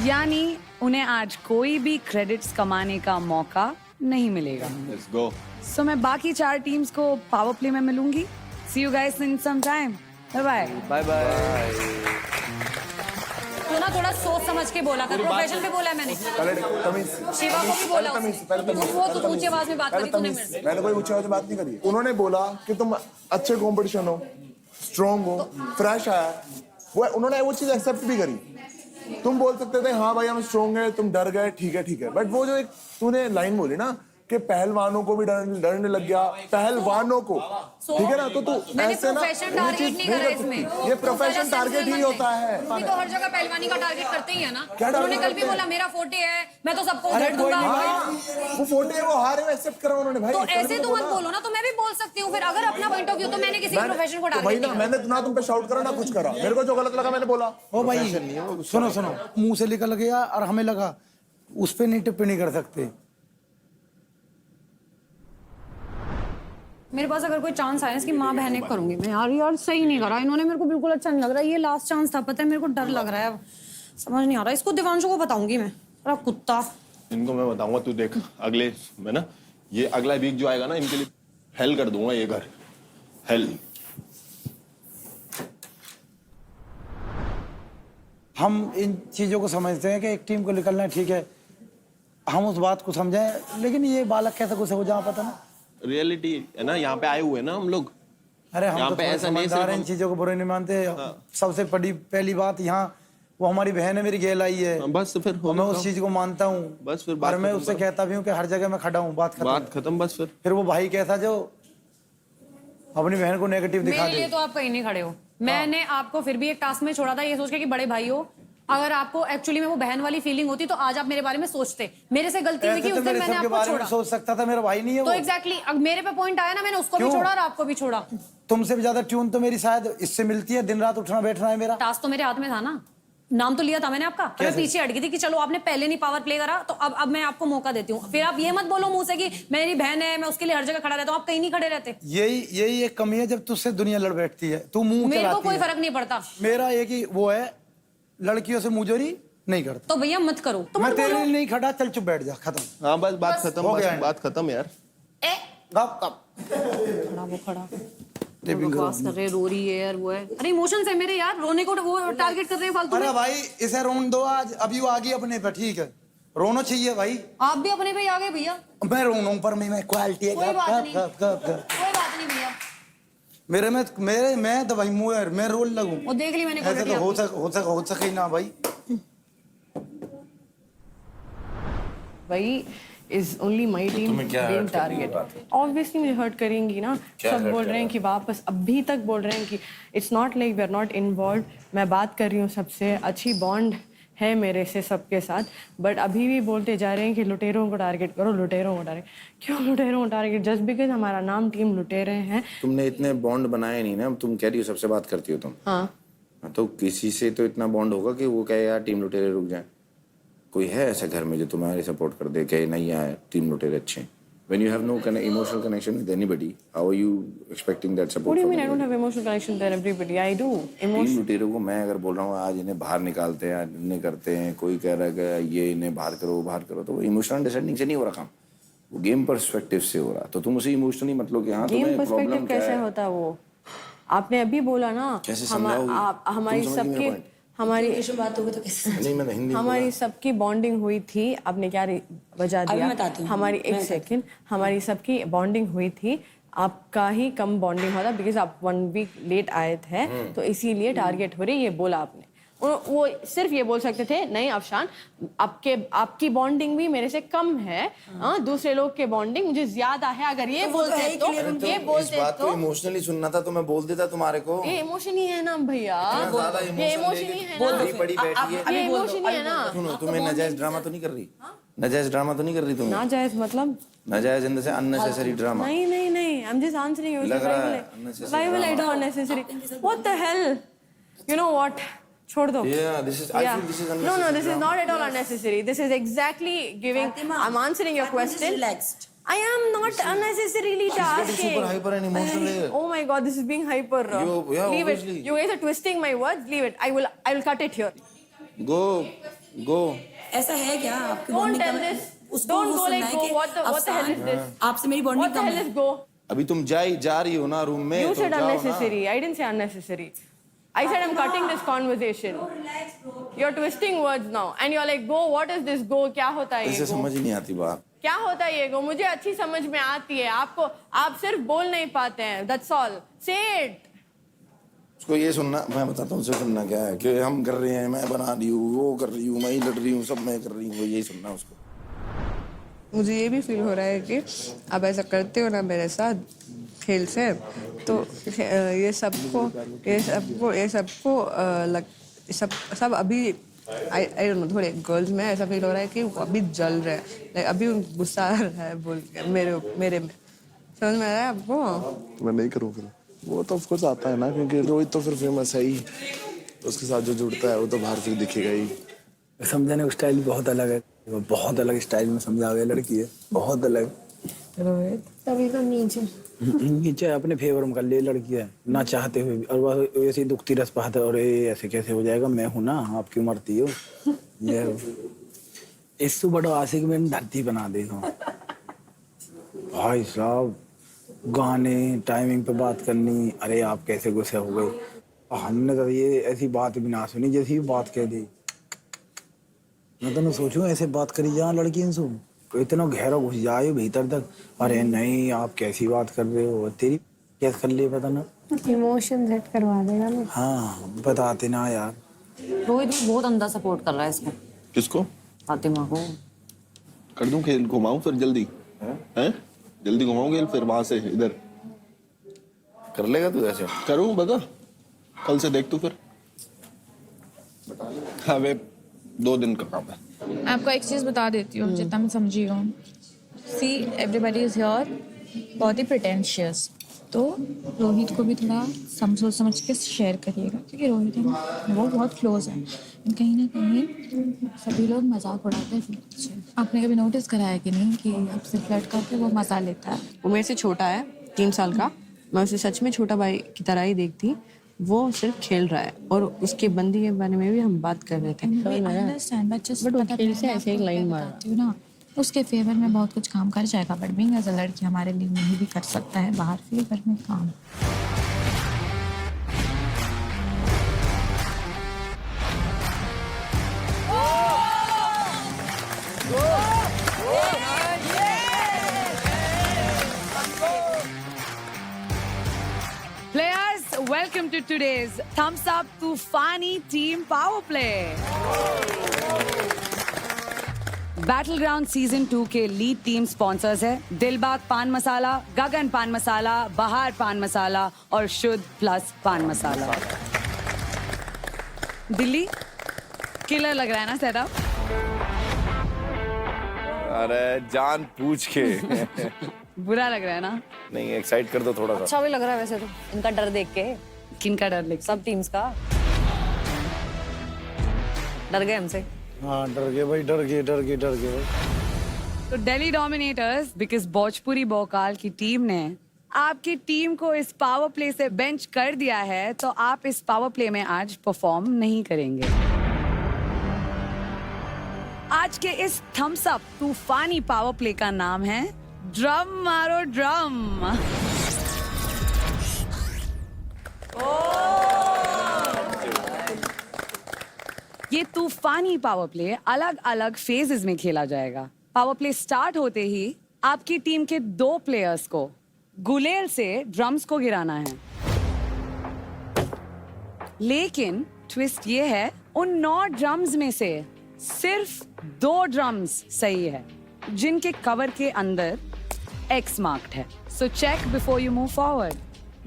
यानी उन्हें आज कोई भी क्रेडिट्स कमाने का मौका नहीं मिलेगा. Let's go. सो मैं बाकी 4 टीम्स को पावर प्ले में मिलूंगी. See you guys in some time. Bye bye. Bye bye. तो ना थोड़ा सोच समझ के बोला कर, प्रोफेशन पे बोला है मैंने, पहले तमीज शिवा को भी बोला उसने। वो ऊंची आवाज में बात करी तूने मेरे से। मैंने कोई ऊंची आवाज में बात नहीं करी। उन्होंने बोला कि तुम अच्छे कंपटीशन हो, स्ट्रॉन्ग हो, फ्रेश आया, वो उन्होंने वो चीज एक्सेप्ट भी करी। तुम बोल सकते थे हाँ भाई हम स्ट्रॉन्ग है, तुम डर गए, ठीक है, बट वो जो एक तूने लाइन बोली ना कि पहलवानों को भी डरने लग गया, पहलवानों को, ठीक है ना, तो तू ऐसे ना प्रोफेशन टारगेट नहीं करा इसमें, ये प्रोफेशन टारगेट ही होता है। तुम तो हर जगह पहलवानी का टारगेट करते ही है ना। क्या उन्होंने कल भी करते बोला मेरा 40 है, मैं तो सबको अरे उधेड़ दूंगा। वो 40 है, वो हारे में एक्सेप्ट करा उन्होंने भाई। तो ऐसे तो मत बोलो ना, तो मैं भी बोल सकती हूँ फिर, अगर अपना पॉइंट ऑफ व्यू, तो मैंने किसी के प्रोफेशन को भाई टारगेट ना, मैंने ना तुम पे शाउट करा ना कुछ करा, मेरे को जो गलत लगा मैंने बोला। ओ भाई सुनो मुंह से निकल गया और हमें लगा उस पे नहीं टिप्पणी कर सकते। मेरे पास अगर कोई चांस आया इसकी माँ बहने करूंगी मैं। यार सही नहीं करा इन्होंने, मेरे को बिल्कुल अच्छा नहीं लग रहा। ये लास्ट चांस था, पता है मेरे को डर लग रहा है, समझ नहीं आ रहा। इसको दिवांशु को बताऊंगी मैं, अरे कुत्ता। इनको मैं बताऊंगा, तू देख अगले में ना, ये अगला वीक जो आएगा ना, इनके लिए हेल कर दूंगा ये घर, हेल। हम इन चीजों को समझते हैं कि एक टीम को निकलना है, ठीक है, हम उस बात को समझें, लेकिन ये बालक कैसे कुछ हो जहाँ पता ना रियलिटी है ना, यहाँ पे आए हुए ना हम लोग। अरे हम यहाँ तो पे थोड़े ऐसा नहीं समझदार हैं, इन सिर्फ चीजों को बुरे नहीं मानते। सबसे बड़ी पहली बात यहाँ वो हमारी बहन है, मेरी गेल आई है, बस फिर मैं उस चीज को मानता हूँ। बस फिर और मैं उससे कहता भी हूँ कि हर जगह मैं खड़ा हूँ, बात खत्म बस। फिर वो भाई कैसा जो अपनी बहन को नेगेटिव दिखा मेरे लिए दे। तो आप कहीं नहीं खड़े हो। मैंने आपको फिर भी एक टास्क में छोड़ा था ये सोच के कि बड़े भाई हो, अगर आपको एक्चुअली में वो बहन वाली फीलिंग होती तो आज आप मेरे बारे में सोचते। मेरे से गलती हुई कि उस दिन मैंने आपको छोड़ा। सोच सकता था, मेरा भाई नहीं है तो वो। एग्जैक्टली अब मेरे पे पॉइंट आया ना, मैंने उसको भी क्यों? छोड़ा और आपको भी छोड़ा। तुमसे भी ज्यादा ट्यून तो मेरी शायद इससे मिलती है, दिन रात उठना बैठना है मेरा। टास्क तो मेरे हाथ में था ना, नाम तो लिया था मैंने आपका। मैं पीछे हट गई थी कि चलो आपने पहले नहीं पावर प्ले करा, तो अब मैं आपको मौका देती हूँ। फिर आप ये मत बोलो मुंह से कि मेरी बहन है, मैं उसके लिए हर जगह खड़ा रहता हूँ। आप कहीं नहीं खड़े रहते। यही एक कमी है, जब तुझसे दुनिया लड़ बैठती है, तू मुंह मेरे को चलाती कोई है। फर्क नहीं पड़ता। मेरा एक ही वो है, लड़कियों से मुंहजोरी नहीं करता। तो भैया मत करो। तो मैं मत तेरे बोलो। लिए नहीं खड़ा, चल चुप बैठ जा, खत्म। हाँ बस बात खत्म, हो बस गया है। बात खत्म यार। खड़ा वो खड़ा बकवास कर रहे, रो रही है यार, वो है। अरे इमोशंस है मेरे यार, रोने को वो टारगेट कर रहे हैं फालतू में। अरे भाई इसे रोन दो आज, अभी वो आ गई अपने पे, ठीक है, रोना चाहिए भाई। आप भी अपने पे ही आ गए भैया। मैं रोनों पर मैं क्वालिटी है, कोई बात नहीं, कोई बात नहीं भैया। मेरे में मैं तो भाई मैं रोल लगूं। वो देख ली मैंने ऐसे क्वालिटी तो हो सके ना भाई। भाई is only my team being target. Obviously मुझे hurt करेंगी ना। सब बोल रहे हैं कि वापस, अभी तक बोल रहे हैं कि it's not like we are not involved. मैं बात कर रही हूँ सबसे, अच्छी बॉन्ड है मेरे से सबके साथ, बट अभी भी बोलते जा रहे हैं कि लुटेरों को टारगेट करो, लुटेरों को टारगेट। क्यों लुटेरों को टारगेट? जस्ट बिकॉज हमारा नाम टीम लुटेरे हैं। तुमने इतने बॉन्ड बनाए नहीं ना, तुम कह रही हो सबसे बात करती हो तुम। हाँ तो किसी से तो इतना बॉन्ड होगा कि वो कहे यार टीम लुटेरे रुक जाए। कोई है ऐसा घर में जो तुम्हारे सपोर्ट कर दे, कहे नहीं यार टीम लुटेरे अच्छे हैं? When you have no emotional connection with anybody, how are you expecting that support? What do you mean I don't have emotional connection with everybody? I do. Team लुटेरों को मैं अगर बोल रहा हूँ आज इन्हें बाहर निकालते हैं, इन्हें करते हैं, कोई कह रहा है कि ये इन्हें बाहर करो, तो वो इमोशनल अंडरस्टैंडिंग से नहीं हो रहा काम, वो गेम पर्सपेक्टिव से हो रहा। तो तुम उसे इमोशनली मत लो कि हाँ गेम तुम्हें पर्सपेक्टिव प्रॉब्लम क्या कैसे है। होता वो? आपने अभी बोला ना, हमारी सबकी हमारी बात होगी तो कैसे? नहीं मैंने हिंदी हमारी सबकी बॉन्डिंग हुई थी। आपने क्या वजह दिया? हमारी एक सेकंड, हमारी सबकी बॉन्डिंग हुई थी, आपका ही कम बॉन्डिंग हुआ था बिकॉज आप 1 वीक लेट आए थे, तो इसीलिए टारगेट हो रही, ये बोला आपने। वो सिर्फ ये बोल सकते थे नहीं अफशान, आपकी बॉन्डिंग भी मेरे से कम है, दूसरे लोग के बॉन्डिंग मुझे ज्यादा है। अगर ये बोलते तो ये बोलते इस बात को इमोशनली सुनना था तो मैं बोल देता तुम्हारे को। ये इमोशन ही है ना भैया, ये इमोशन ही है ना, बड़ी बैठी है, ये इमोशन ही है ना। सुनो तुम्हें नाजायज ड्रामा तो नहीं कर रही? नाजायज ड्रामा तो नहीं कर रही तुम? नाजायज मतलब? नाजायज in the sense unnecessary drama. नहीं, I'm just answering you. Why will I do unnecessary? What the hell? You know what? छोड़ दो। Yeah, this is. I feel this is unnecessary. No, this is not at all unnecessary. This is exactly giving. I'm answering your question. Relaxed. I am not unnecessarily asking. Super hyper and emotional. Oh my God, this is being hyper. Yeah, leave obviously. it. You guys are twisting my words. Leave it. I will cut it here. Go. ऐसा है क्या आपकी Don't bonding tell कम है? this. उसको Don't वो go सुनना like है go. कि What the hell is this? आपसे मेरी What bonding the come hell है। is go? अभी तुम जा रही हो ना रूम में। You तो said जाओ ना। unnecessary. I didn't say unnecessary. I said I'm cutting this conversation. You're twisting words now, and you're like, go. What is this go? क्या होता है ये इसे go? समझ ही नहीं आती बात। क्या होता है ये go? मुझे अच्छी समझ में आती है। आपको आप सिर्फ बोल नहीं पाते हैं। That's all. Say it. उसको ये सुनना, मैं बताता हूँ उसे सुनना क्या है कि हम कर रहे हैं, मैं बना रही हूँ, वो कर रही हूँ, मैं ही लड़ रही हूँ, सब मैं कर रही हूँ, यही सुनना उसको। मुझे ये भी फील हो रहा है कि आप ऐसा करते हो ना मेरे साथ खेल से, तो ये सबको सब अभी आई डोंट नो, थोड़े गर्ल्स में ऐसा फील हो रहा है कि वो अभी जल रहे हैं, लाइक अभी गुस्सा आ रहा है बोल के मेरे में। समझ में आ रहा है आपको? मैं नहीं करूँ फिर, वो तो ऑफकोर्स आता है ना, क्योंकि रोहित तो फिर फेमस है ही, तो उसके साथ जो जुड़ता है वो तो बाहर फिर दिखेगा ही। समझाने का स्टाइल बहुत अलग है, वो बहुत अलग स्टाइल में समझा हुआ लड़की है, बहुत अलग। रोहित तभी तो नीचे अपने फेवर में कर ले लड़की है ना चाहते हुए भी, और वह ऐसे ही दुखती रस पाता, और ये ऐसे कैसे हो जाएगा, मैं हूं ना, आप क्यों मरती हो। ये इससे बड़ा आशिक मैंने धरती बना दी हूँ भाई साहब। गाने टाइमिंग पे बात करनी, अरे आप कैसे गुस्से हो गए, हमने तो ये ऐसी बात भी ना सुनी जैसी बात कह दी। मैं तो सोचूं ऐसे बात करी जहाँ लड़की इनसे इतना गहरा घुस जाए भीतर तक, अरे नहीं आप कैसी बात कर रहे हो, तेरी कैसे कर लिए पता ना, इमोशन सेट करवा देगा ना। हाँ बताते ना यार। रोहित भी बहुत अंधा सपोर्ट कर रहा है इसको। किसको? फातिमा को। कर दूं खेल, घुमाऊं फिर जल्दी हैं? जल्दी घुमाऊं खेल फिर वहां से इधर। कर लेगा तू ऐसे? करूं बता, कल से देख तू फिर। हाँ वे 2 दिन का काम है। मैं आपको एक चीज़ बता देती हूँ जितना मैं समझी हूँ। सी एवरीबडी इज हियर बहुत ही प्रिटेंशियस, तो रोहित को भी थोड़ा सोच समझ के शेयर करिएगा, क्योंकि रोहित है वो बहुत क्लोज है, कहीं ना कहीं सभी लोग मजाक उड़ाते हैं। आपने कभी नोटिस करा है कि नहीं कि आपसे फ्लर्ट करके वो मजा लेता है? वो मेरे से छोटा है 3 साल का, मैं उसे सच में छोटा भाई की तरह ही देखती। वो सिर्फ खेल रहा है, और उसके बंदी के बारे में भी हम बात कर रहे थे। ऐसे एक लाइन मारती हूँ ना, उसके फेवर में बहुत कुछ काम कर जाएगा, बट बीइंग एज अ लड़की हमारे लिए नहीं भी कर सकता है बाहर फेवर में काम। Players, welcome to today's Thumbs Up Tufani Team Power Play. Battleground Season 2 के लीड टीम स्पॉन्सर्स है दिलबाग पान मसाला, गगन पान मसाला, बहार पान मसाला और शुद्ध प्लस पान मसाला। दिल्ली किलर लग रहा है ना सेटअप? अरे जान पूछ के बुरा लग रहा है ना? नहीं, एक्साइट कर दो थोड़ा सा। अच्छा भी लग रहा है वैसे तो, इनका डर देख के। किनका डर देख? सब टीम्स का। डर गए हमसे। हाँ डर गए भाई, डर गए भाई। तो दिल्ली डोमिनेटर्स बिकॉज भोजपुरी भोकाल की टीम ने आपकी टीम को इस पावर प्ले से बेंच कर दिया है, तो आप इस पावर प्ले में आज परफॉर्म नहीं करेंगे। आज के इस थम्स अप तूफानी पावर प्ले का नाम है ड्रम मारो ड्रम। ये तूफानी पावर प्ले अलग अलग फेजेस में खेला जाएगा। पावर प्ले स्टार्ट होते ही आपकी टीम के 2 प्लेयर्स को गुलेल से ड्रम्स को गिराना है, लेकिन ट्विस्ट ये है उन 9 ड्रम्स में से सिर्फ 2 ड्रम्स सही है जिनके कवर के अंदर X मार्क्ड है। So check before you move forward.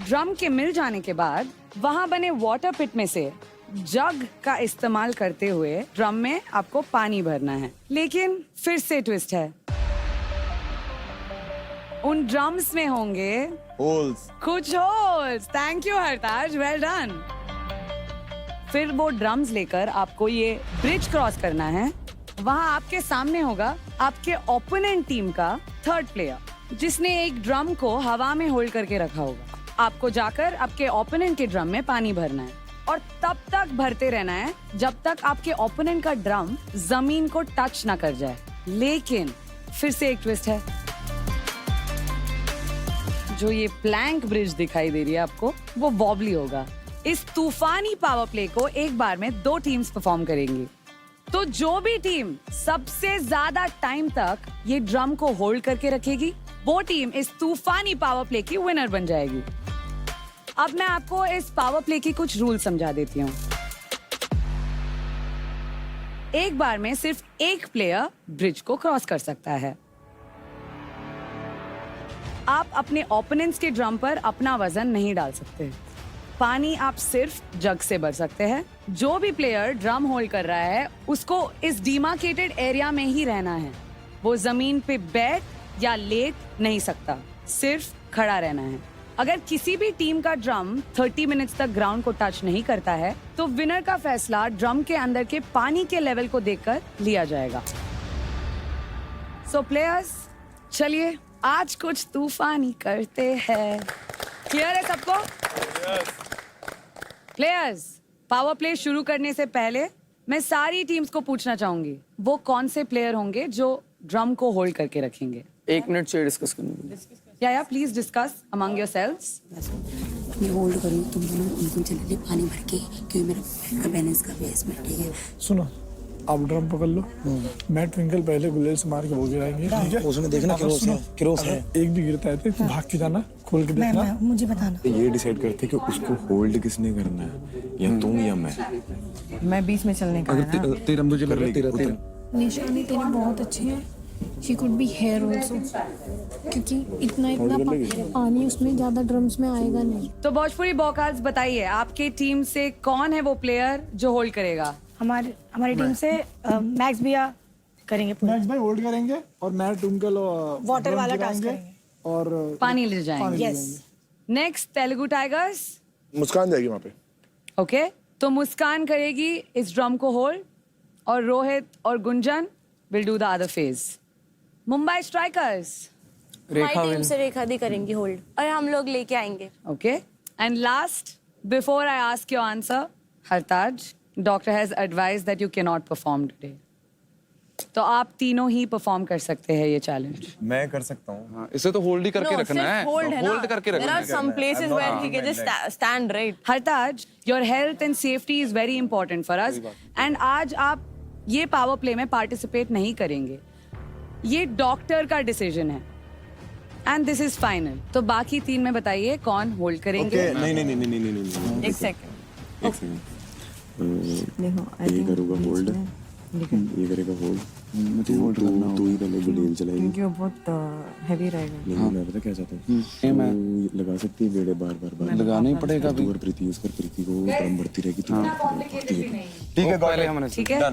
Drum के मिल जाने के बाद वहां बने वाटर पिट में से जग का इस्तेमाल करते हुए ड्रम में आपको पानी भरना है, लेकिन फिर से ट्विस्ट है, उन ड्रम्स में होंगे होल्स, कुछ holes. Thank you Hartaj, well done. फिर वो ड्रम्स लेकर आपको ये ब्रिज क्रॉस करना है। वहां आपके सामने होगा आपके ओपोनेंट टीम का 3rd प्लेयर, जिसने एक ड्रम को हवा में होल्ड करके रखा होगा। आपको जाकर आपके ओपोनेंट के ड्रम में पानी भरना है और तब तक भरते रहना है जब तक आपके ओपोनेंट का ड्रम जमीन को टच ना कर जाए। लेकिन फिर से एक ट्विस्ट है, जो ये प्लैंक ब्रिज दिखाई दे रही है आपको, वो वॉबली होगा। इस तूफानी पावर प्ले को एक बार में 2 टीम्स परफॉर्म करेंगी। तो जो भी टीम सबसे ज्यादा टाइम तक ये ड्रम को होल्ड करके रखेगी, वो टीम इस तूफानी पावर प्ले की विनर बन जाएगी। अब मैं आपको इस पावर प्ले की कुछ रूल समझा देती हूँ। एक बार में सिर्फ एक प्लेयर ब्रिज को क्रॉस कर सकता है। आप अपने ओपोनेंट्स के ड्रम पर अपना वजन नहीं डाल सकते। पानी आप सिर्फ जग से भर सकते हैं। जो भी प्लेयर ड्रम होल्ड कर रहा है उसको इस डिमार्केटेड एरिया में ही रहना है। वो जमीन पे बैठ या लेट नहीं सकता, सिर्फ खड़ा रहना है। अगर किसी भी टीम का ड्रम 30 मिनट्स तक ग्राउंड को टच नहीं करता है तो विनर का फैसला ड्रम के अंदर के पानी के लेवल को देखकर लिया जाएगा। सो प्लेयर्स, चलिए आज कुछ तूफानी करते हैं। क्लियर है सबको? प्लेयर्स, पावर प्ले शुरू करने से पहले मैं सारी टीम्स को पूछना चाहूंगी वो कौन से प्लेयर होंगे जो ड्रम को होल्ड करके रखेंगे। 1 मिनट से डिस्कस करना। या प्लीज डिस्कस अमंग योरसेल्व्स। मैं होल्ड करूँ, तुम दोनों उनको चले ले पानी भर के, क्योंकि मेरा बैलेंस का भी है इसमें, ठीक है? सुनो, आप ड्रम पकड़ लो, मैं ट्विंकल पहले गुलेल से मार के वो गिराएंगे, ठीक है? उसमें देखना क्रॉस है। एक भी गिरता है तो भाग के जाना, खोल के देखना। मुझे बताना। ये डिसाइड करते कि उसको होल्ड किसने करना है, या तुम या मैं बीच में चलने का है ना। तेरा मुझे लग रहा है निशानी तेरी बहुत अच्छी है। She could be here also, क्योंकि इतना पानी उसमें ज्यादा ड्रम्स में आएगा नहीं। तो भोजपुरी बॉकाल्स, बताइए आपके टीम से कौन है वो प्लेयर जो होल्ड करेगा? हमारी टीम से मैक्स भैया करेंगे पूरा। मैक्स भाई होल्ड करेंगे और मैं ट्विंकल वाटर वाला टास्क करेंगे और पानी ले जाएंगे। Yes. Next Telugu tigers. Muskaan जाएगी वहाँ पे। ओके, तो मुस्कान करेगी इस ड्रम को होल्ड और रोहित और Gunjan will do the other phase. Mumbai strikers. हमारी टीम से रेखा दी करेंगी होल्ड और हम लोग लेके आएंगे। Okay, and last before I ask your answer, Hartaj, doctor has advised that you can not perform today. तो आप तीनों ही परफॉर्म कर सकते हैं ये चैलेंज। मैं कर सकता हूँ। हाँ, इसे तो होल्ड ही करके रखना है। होल्ड करके रखना है। There are some places where he can just stand right. Hartaj, your health and safety is very important for us and आज आप ये पावर प्ले में पार्टिसिपेट नहीं करेंगे। ये डॉक्टर का डिसीजन है एंड दिस इज फाइनल। तो बाकी 3 में बताइए कौन होल्ड करेंगे? नहीं। एक सेकंड। देखो, ये करूँगा होल्ड, ये करेगा होल्ड, मुझे होल्ड करना हो। तू ही पहले गुलेल चलाएगी क्योंकि वो बहुत हैवी रहेगा। नहीं, मैं पता क्या चाहता हूँ, मैं लगा सकती है बेड़े बार लगाना ही पड़ेगा। तू और प्रीति यूज कर, प्रीति को ड्रम बढ़ती रहेगी। ठीक है, पहले हमने ठीक है।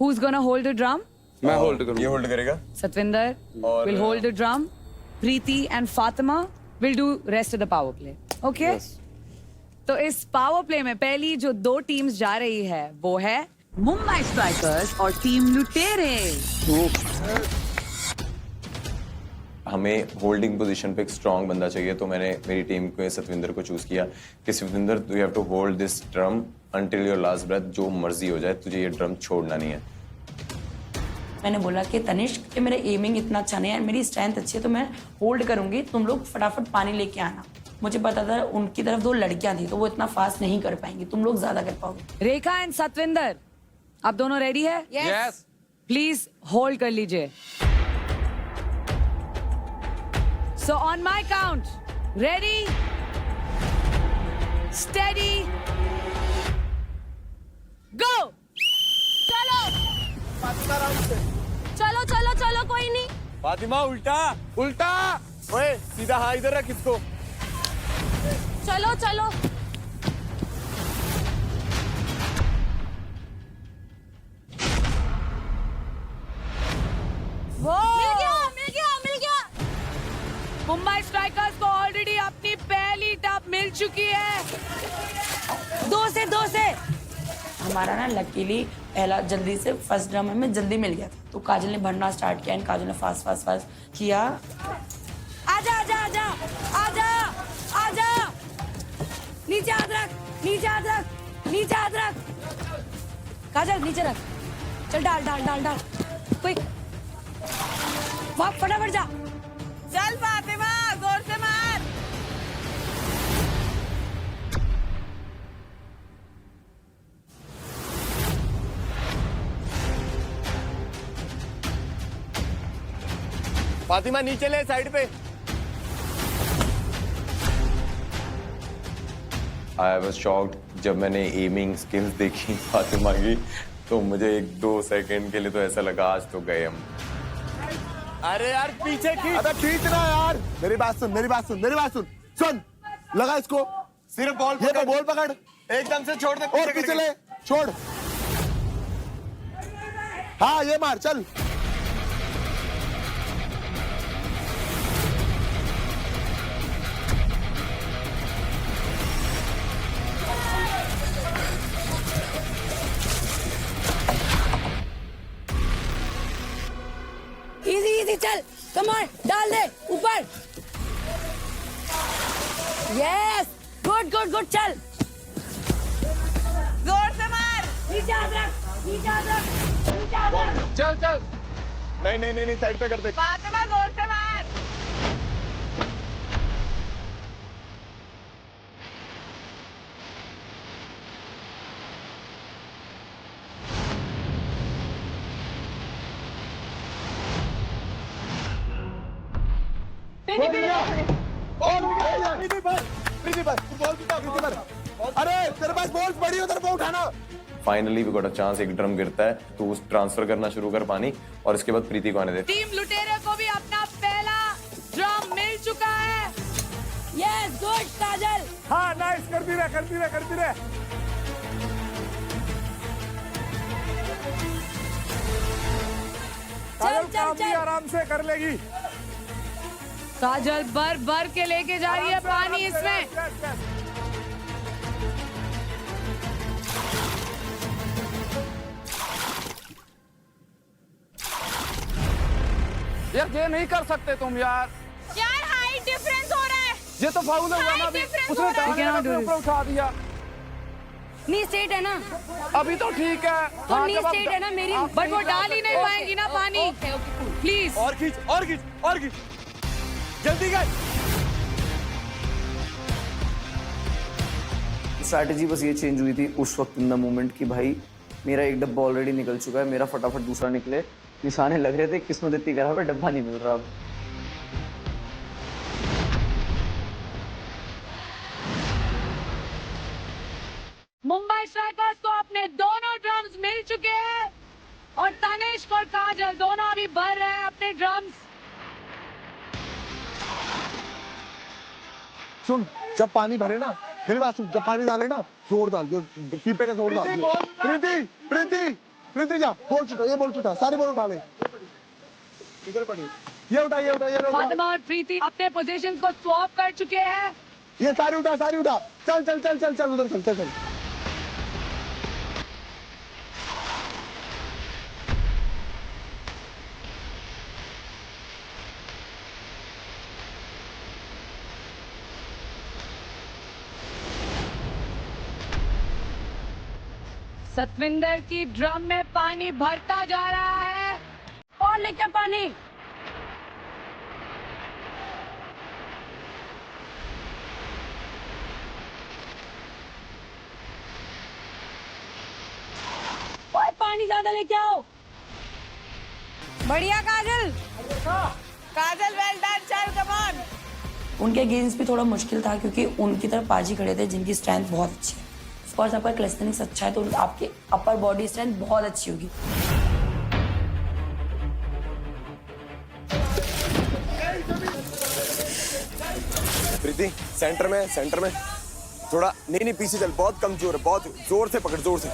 Who is gonna hold the drum? मैं होल्ड करूँगा। ये होल्ड करेगा। Satvinder will hold the drum. Preeti and Fatima will do rest of the power play. Okay? तो इस पावर प्ले में पहली जो 2 टीम्स जा रही है वो है मुंबई स्ट्राइकर्स और टीम लुटेरे। हमें होल्डिंग पोजीशन पे एक स्ट्रांग बंदा चाहिए, तो मैंने मेरी टीम को सतविंदर को चूज किया कि Satvinder, you have to hold this drum until your last breath. जो मर्जी हो जाए, तुझे ये ड्रम छोड़ना नहीं है। मैंने बोला कि तनिष्क, मेरा एमिंग इतना अच्छा नहीं है, मेरी स्ट्रेंथ अच्छी है, तो मैं होल्ड करूंगी, तुम लोग फटाफट पानी लेके आना। मुझे पता था उनकी तरफ 2 लड़कियां थी तो वो इतना फास्ट नहीं कर पाएंगी, तुम लोग ज्यादा कर पाओगे। रेखा एंड सतविंदर, आप दोनों रेडी है? यस। प्लीज होल्ड कर लीजिए। So on my count, ready, steady, go. चलो चलो चलो, कोई नहीं। फातिमा, उल्टा उल्टा। ओए, सीधा हाँ इधर रख इसको। चलो चलो। मिल गया। मुंबई स्ट्राइकर्स को ऑलरेडी अपनी पहली टप मिल चुकी है। 2 से हमारा ना लकीली पहला जल्दी से फर्स्ट ड्रम में जल्दी मिल गया था, तो काजल ने भरना स्टार्ट किया एंड काजल ने फास्ट किया। आजा आजा आजा आजा आजा, नीचे हाथ रख। काजल नीचे रख, चल डाल क्विक, फटाफट जा। चल फातिमा, जोर से मार। फातिमा नीचे ले साइड पे। आई वाज शॉक्ड जब मैंने एमिंग स्किल्स देखी फातिमा की, तो मुझे 1-2 सेकंड के लिए तो ऐसा लगा आज तो गए हम। अरे यार पीछे खींच। अबे खींच रहा यार। मेरी बात सुन, मेरी बात सुन, मेरी बात सुन। सुन, लगा इसको। सिर्फ बॉल ये तो बॉल पकड़। एकदम से छोड़ दे। और पीछे ले, छोड़। हाँ ये मार, चल। इजी इजी चल, कमर डाल दे ऊपर। यस, गुड गुड गुड, चल जोर से मार। नीचे हाथ रख, नीचे हाथ रख, नीचे हाथ रख। चल चल। नहीं साइड पे कर दे। फातिमा जोर से मार। अरे तेरे पास बॉल पड़ी हो, तेरे को उठाना। Finally we got a chance. एक ड्रम गिरता है तो उस ट्रांसफर करना शुरू कर पानी, और इसके बाद प्रीति को आने दे। टीम लुटेरे को भी अपना पहला ड्रम मिल चुका है। यस गुड काजल। हाँ नाइस, करती रहे करती रहे करती रहे। चल चल चल, आराम से कर लेगी। काजल भर भर के लेके जा रही है पानी इसमें। यार ये नहीं कर सकते तुम यार। यार हाइट डिफरेंस हो रहा है। ये तो फाउल हुआ ना अभी। उसने टांग ऊपर उठा दिया। नी स्टेट है ना, अभी तो ठीक है। तो नी स्टेट है ना मेरी, बट वो डाल ही नहीं पाएंगी ना पानी। प्लीज और खींच और खींच और खींच, जल्दी कर। स्ट्रैटेजी बस ये चेंज हुई थी उस वक्त इन द मोमेंट कि भाई मेरा एक डब्बा ऑलरेडी निकल चुका है, मेरा फटाफट दूसरा निकले। निशाने लग रहे थे, किस्मत इतनी खराब है, डब्बा नहीं मिल रहा अब। मुंबई स्ट्राइकर्स को अपने दोनों ड्रम्स मिल चुके हैं और तनिष्क और काजल दोनों अभी भर रहे हैं अपने ड्रम्स। सुन, जब पानी भरे ना, मेरी बात सुन, जब पानी डाले ना, जोर डाल, जो कीपर का जोर डाल। प्रीति प्रीति प्रीति जा, बॉल छूटा, ये बॉल छूटा, सारी बॉल उठा ले। इधर पड़ी, ये उठा ये उठा ये उठा। फातिमा और प्रीति अपने पोजीशन को स्वैप कर चुके हैं। ये सारी उठा सारी उठा। चल चल चल चल चल उधर चल चल चल। सतविंदर की ड्रम में पानी भरता जा रहा है। और लेके पानी। और पानी ज्यादा लेके आओ। बढ़िया काजल, काजल वेल डन, चल कम ऑन। उनके गेम्स भी थोड़ा मुश्किल था क्योंकि उनकी तरफ पाजी खड़े थे जिनकी स्ट्रेंथ बहुत अच्छी है। ऑफ कोर्स आपका क्लैस्टेनिक्स अच्छा है तो आपकी अपर बॉडी स्ट्रेंथ बहुत अच्छी होगी। प्रीति सेंटर में थोड़ा, नहीं पीछे चल, बहुत कमजोर है, बहुत जोर से पकड़, जोर से।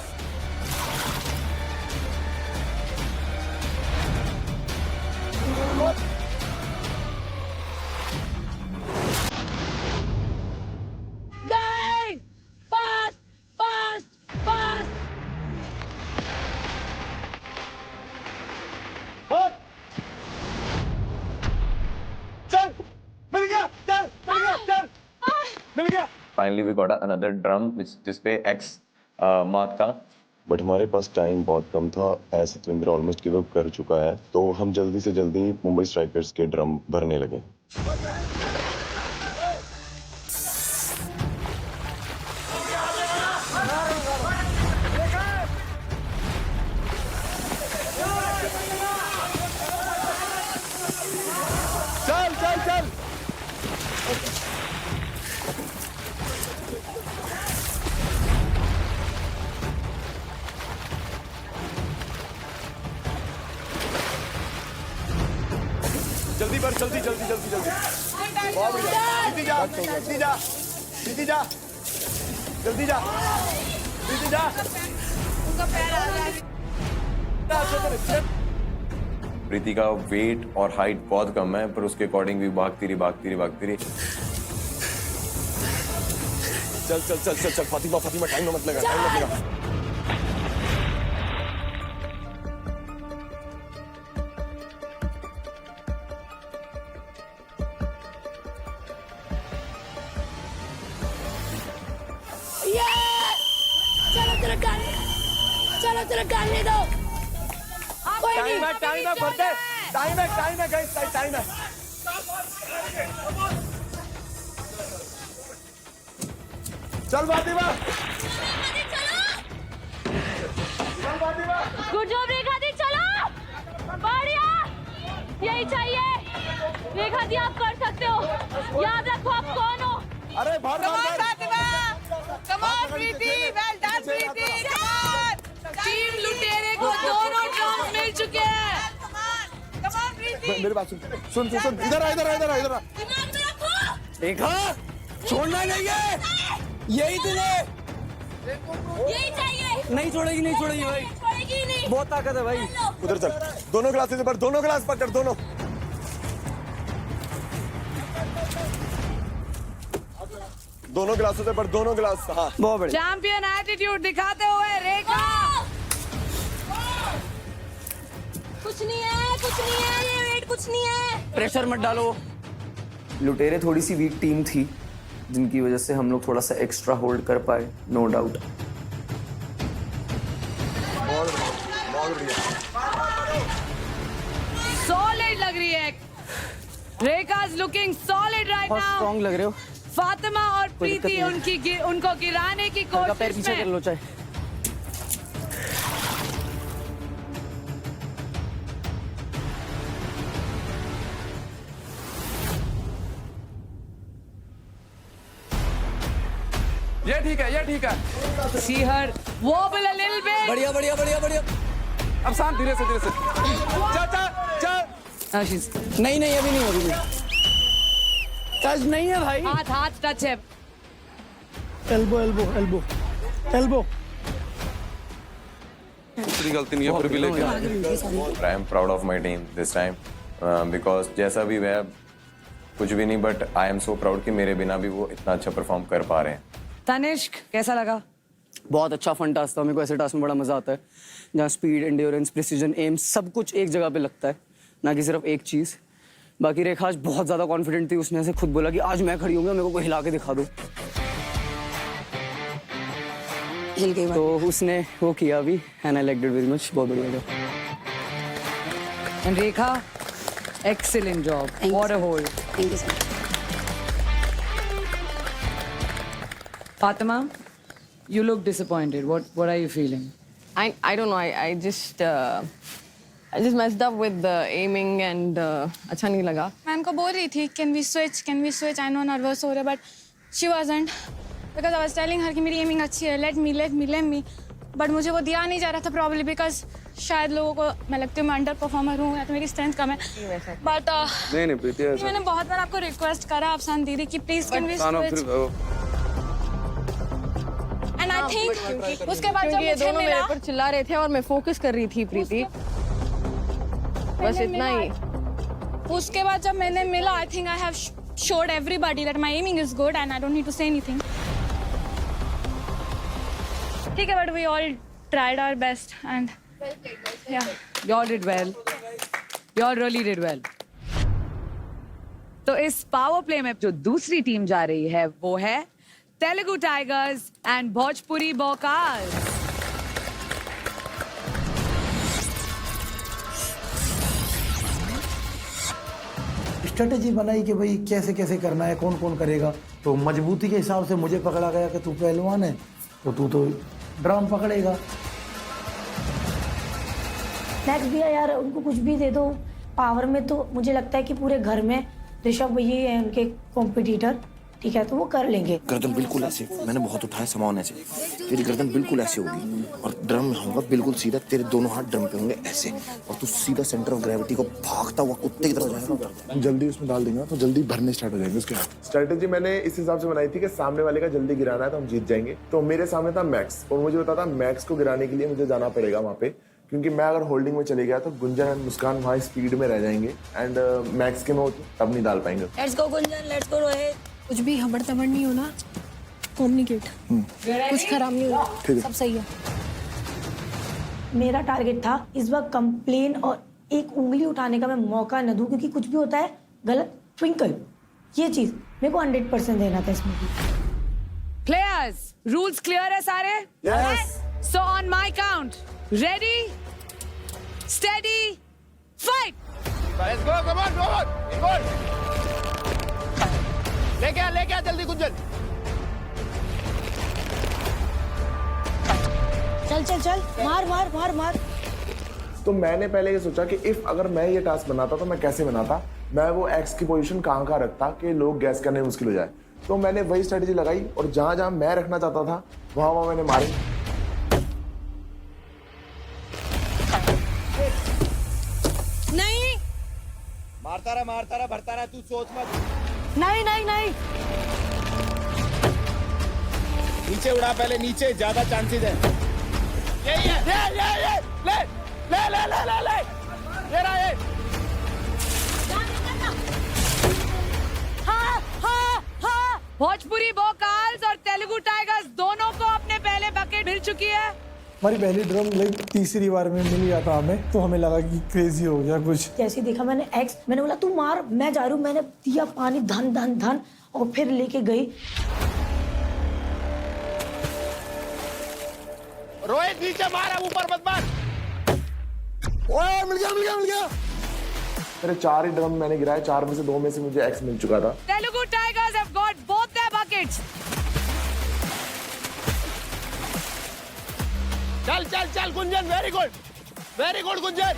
Finally we got another drum जिस पे एक्स मार्क था। बट हमारे पास टाइम बहुत कम था, as Satvinder almost give up कर चुका है, तो हम जल्दी से जल्दी मुंबई स्ट्राइकर्स के ड्रम भरने लगे। जल्दी कर, जल्दी जल्दी जल्दी जल्दी। बहुत बढ़िया। प्रीति जा, प्रीति जा, प्रीति जा, जल्दी जा, प्रीति जा। प्रीति का वेट और हाइट बहुत कम है, पर उसके अकॉर्डिंग भी भागती रही। चल चल चल चल चल फातिमा, फातिमा टाइम मत लगा, टाइम मत लगा। चलो तेरा गाने दो। टाइम है भरते, टाइम है गाइस, टाइम है। चल फातिमा, गुड जॉब रेखा दी, चलो बढ़िया, यही चाहिए रेखा दी, आप कर सकते हो, याद रखो आप कौन हो। अरे भाग Come on, Preeti, well done, Preeti, come on. Team लुटेरे को दोनों ड्रम्स मिल चुके हैं. Come on, प्रीति. मेरी बात सुन, इधर आ। देखा, छोड़ना नहीं है, यही तुझे यही चाहिए, नहीं छोड़ेगी भाई, छोड़ेगी नहीं, बहुत ताकत है भाई। उधर चल, दोनों ग्लासेस पर, दोनों ग्लास पकड़, दोनों। दोनों ग्लासों से पर, दोनों ग्लास, हाँ बहुत बढ़िया। चैंपियन एटीट्यूड दिखाते हुए रेखा। कुछ नहीं है, ये वेट कुछ नहीं है। प्रेशर मत डालो। लुटेरे थोड़ी सी वीक टीम थी, जिनकी वजह से हम लोग थोड़ा सा एक्स्ट्रा होल्ड कर पाए, नो डाउट। सॉलिड लग रही है रेखा, इज लुकिंग सॉलिड राइट बहुत नाउ। स्ट्रॉन्ग लग रहे हो। फातिमा और प्रीति उनको गिराने की पैर कोशिश पीछे कर में। लो चाहे। ये ठीक है। See her wobble a little bit. बढ़िया। अब शांत, धीरे से चल। No, she's नहीं अभी नहीं। टच नहीं है भाई। हाथ टच है। एल्बो। दूसरी गलती नहीं है, फिर भी लेकिन I am proud of my team this time, because जैसा भी वह कुछ भी नहीं, but I am so proud कि मेरे बिना भी वो इतना अच्छा परफॉर्म कर पा रहे हैं। तनिष्क कैसा लगा? बहुत अच्छा फन टास्क था। मेरे को ऐसे टास्क में बड़ा मजा आता है जहाँ स्पीड, एंड्योरेंस, प्रिसीजन, एम सब कुछ एक जगह पे लगता है, ना कि सिर्फ एक चीज। बाकी रेखा आज बहुत ज्यादा कॉन्फिडेंट थी, उसने ऐसे खुद बोला कि आज मैं खड़ी होंगी, मेरे को कोई हिला के दिखा दो, तो उसने वो किया भी, and I liked it very much. बहुत बढ़िया था। And Rekha, excellent job. What a hold. Thank you, sir. Fatima, you look disappointed. What are you feeling? I don't know. I just messed up with the aiming and अच्छा नहीं लगा. मैं उनको बोल रही थी can we switch? I know nervous हो रहा but she wasn't because I was telling her कि मेरी aiming अच्छी है, let me but मुझे वो दिया नहीं जा रहा था probably because शायद लोगों को मैं लगती हूँ मैं अंडर परफॉर्मर हूँ या तो मेरी स्ट्रेंथ कम है but नहीं प्रीति ऐसा मैंने बहुत बार आपको रिक्वेस्ट करा अफसान दीदी कि please can we switch and I think उसके बाद जब ये मुझे दोनों मेरे मिला पर चिल्ला रहे थे और मैं फोकस कर रही थी प्रीति, बस इतना ही। उसके बाद जब मैंने मिला I think I have showed everybody that my aiming is good and I don't need to say anything. ठीक है but we all tried our best and yeah. You all did well. You all really did well. तो इस power play में जो दूसरी team जा रही है वो है तेलुगु टाइगर्स एंड भोजपुरी बॉकाज। स्ट्रेटेजी बनाई कि भाई कैसे कैसे करना है, कौन कौन करेगा। तो मजबूती के हिसाब से मुझे पकड़ा गया कि तू पहलवान है तो तू तो ड्रम पकड़ेगा। नेक्स्ट भी यार उनको कुछ भी दे दो पावर में, तो मुझे लगता है कि पूरे घर में ऋषभ भैया ही है उनके कॉम्पिटिटर, ठीक है, तो वो कर लेंगे। गर्दन बिल्कुल ऐसे, मैंने बहुत उठाया सामान ऐसे, तेरी गर्दन बिल्कुल ऐसे होगी और ड्रम होगा बिल्कुल सीधा, तेरे दोनों हाथ ड्रम पे होंगे ऐसे और तू सीधा सेंटर ऑफ ग्रेविटी को भागता हुआ कुत्ते की तरह जाएगा। जल्दी उसमें डाल देंगे तो जल्दी भरने स्टार्ट हो जाएंगे उसके हाथ। स्ट्रेटेजी मैंने इस हिसाब से बनाई थी कि सामने वाले का जल्दी गिराना है तो हम जीत जाएंगे। तो मेरे सामने था मैक्स और मुझे पता था मैक्स को गिराने के लिए मुझे जाना पड़ेगा वहाँ पे, क्योंकि मैं अगर होल्डिंग में चले गया तो गुंजन एंड मुस्कान वहाँ स्पीड में रह जाएंगे एंड मैक्स के में तब नहीं डाल पाएंगे। Let's go Gunjan, let's go Rohit. कुछ भी हबड़ तबड़ नहीं होना, कम्युनिकेट, कुछ खराब नहीं होना, सब सही है। मेरा टारगेट था इस बार कंप्लेन और एक उंगली उठाने का मैं मौका न दूं, क्योंकि कुछ भी होता है गलत। ट्विंकल, ये चीज मेरे को 100% देना था इसमें भी। प्लेयर्स, रूल्स क्लियर है सारे? Yes. So on my count, ready, steady, fight. Let's go, come on, go. लेके आ जल्दी गुंजन। चल चल चल, मार मार मार मार। तो मैंने पहले ये सोचा कि इफ अगर मैं ये टास्क बनाता तो मैं कैसे बनाता, मैं वो एक्स की पोजीशन कहाँ रखता कि लोग गैस करने में मुश्किल हो जाए। तो मैंने वही स्ट्रेटेजी लगाई और जहां जहां मैं रखना चाहता था वहां मैंने मारे। नहीं, मारता रहा, भरता रहा, तू सोच मत। नहीं नहीं नहीं, नीचे उड़ा पहले, नीचे ज्यादा चांसेस है। यही है, ले ये रहा ये। हाँ, भोजपुरी वोकल्स और तेलुगु टाइगर्स दोनों को अपने पहले बकेट मिल चुकी है। हमारी पहली ड्रम लाइक तीसरी बार में मिल गया था हमें, तो हमें लगा कि क्रेजी हो गया कुछ। जैसे देखा मैंने एक्स, मैंने बोला तू मार, मैं जा रही हूँ। मैंने दिया पानी, धन धन धन, और फिर लेके गई। रोहित नीचे मार, ऊपर मत मार। ओए मिल गया। मेरे 4 ही ड्रम मैंने गिराए, 4 में से 2 में से मुझे एक्स मिल चुका था। Telugu Tigers have got both their buckets. चल गुंजन, वेरी गुड गुंजन।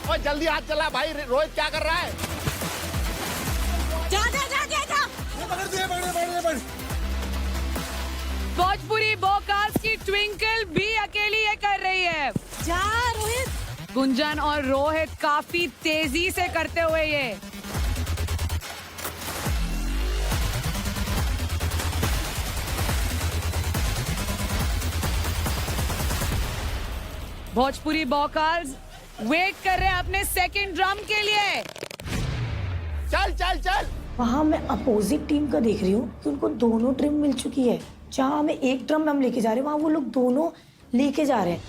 ओए जल्दी हाथ चला भाई, रोहित क्या कर रहा है? जा। पकड़। भोजपुरी वोकल्स की ट्विंकल भी अकेली ये कर रही है। जा रोहित। गुंजन और रोहित काफी तेजी से करते हुए ये। भोजपुरी वोकल्स वेट कर रहे हैं अपने सेकंड ड्रम के लिए। चल। वहाँ मैं अपोजिट टीम का देख रही हूँ कि उनको दोनों ड्रम मिल चुकी है। जहाँ हमें एक ड्रम हम लेके जा रहे हैं, वहाँ वो लोग दोनों लेके जा रहे हैं।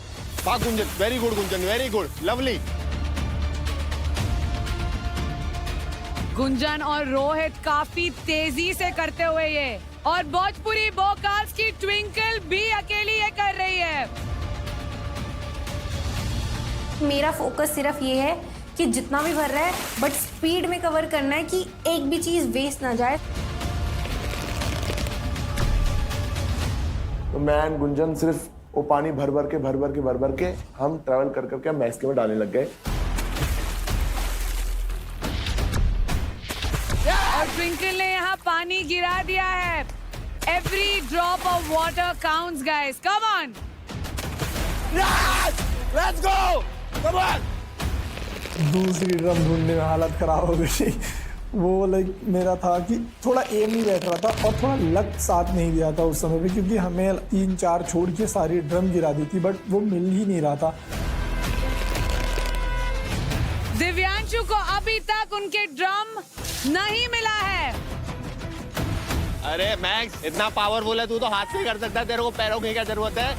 भाग Gunjan, very good, lovely. Gunjan और रोहित काफी तेजी से करते हुए ये, और भोजपुरी वोकल्स की ट्विंकल भी अकेली ये कर रही है। मेरा फोकस सिर्फ ये है कि जितना भी भर रहा है बट स्पीड में कवर करना है, कि एक भी चीज वेस्ट ना जाए। तो मैं एंड गुंजन सिर्फ वो पानी भर के हम ट्रैवल कर करके मैक्स के में डालने लग गए। और ट्विंकल ने यहाँ पानी गिरा दिया है। Every drop of water counts guys, come on. Let's go, come on. दूसरी ड्रम ढूंढने में हालत खराब हो गई। वो लाइक मेरा था कि थोड़ा एम नहीं बैठ रहा था और थोड़ा लक साथ नहीं दिया था उस समय पे, क्योंकि हमें 3-4 छोड़ के सारी ड्रम गिरा दी थी, बट वो मिल ही नहीं रहा था। दिव्यांशु को अभी तक उनके ड्रम नहीं मिला है। अरे मैक्स, इतना पावरफुल है तू, तो हाथ से कर सकता है, तेरे को पैरों की क्या जरूरत है?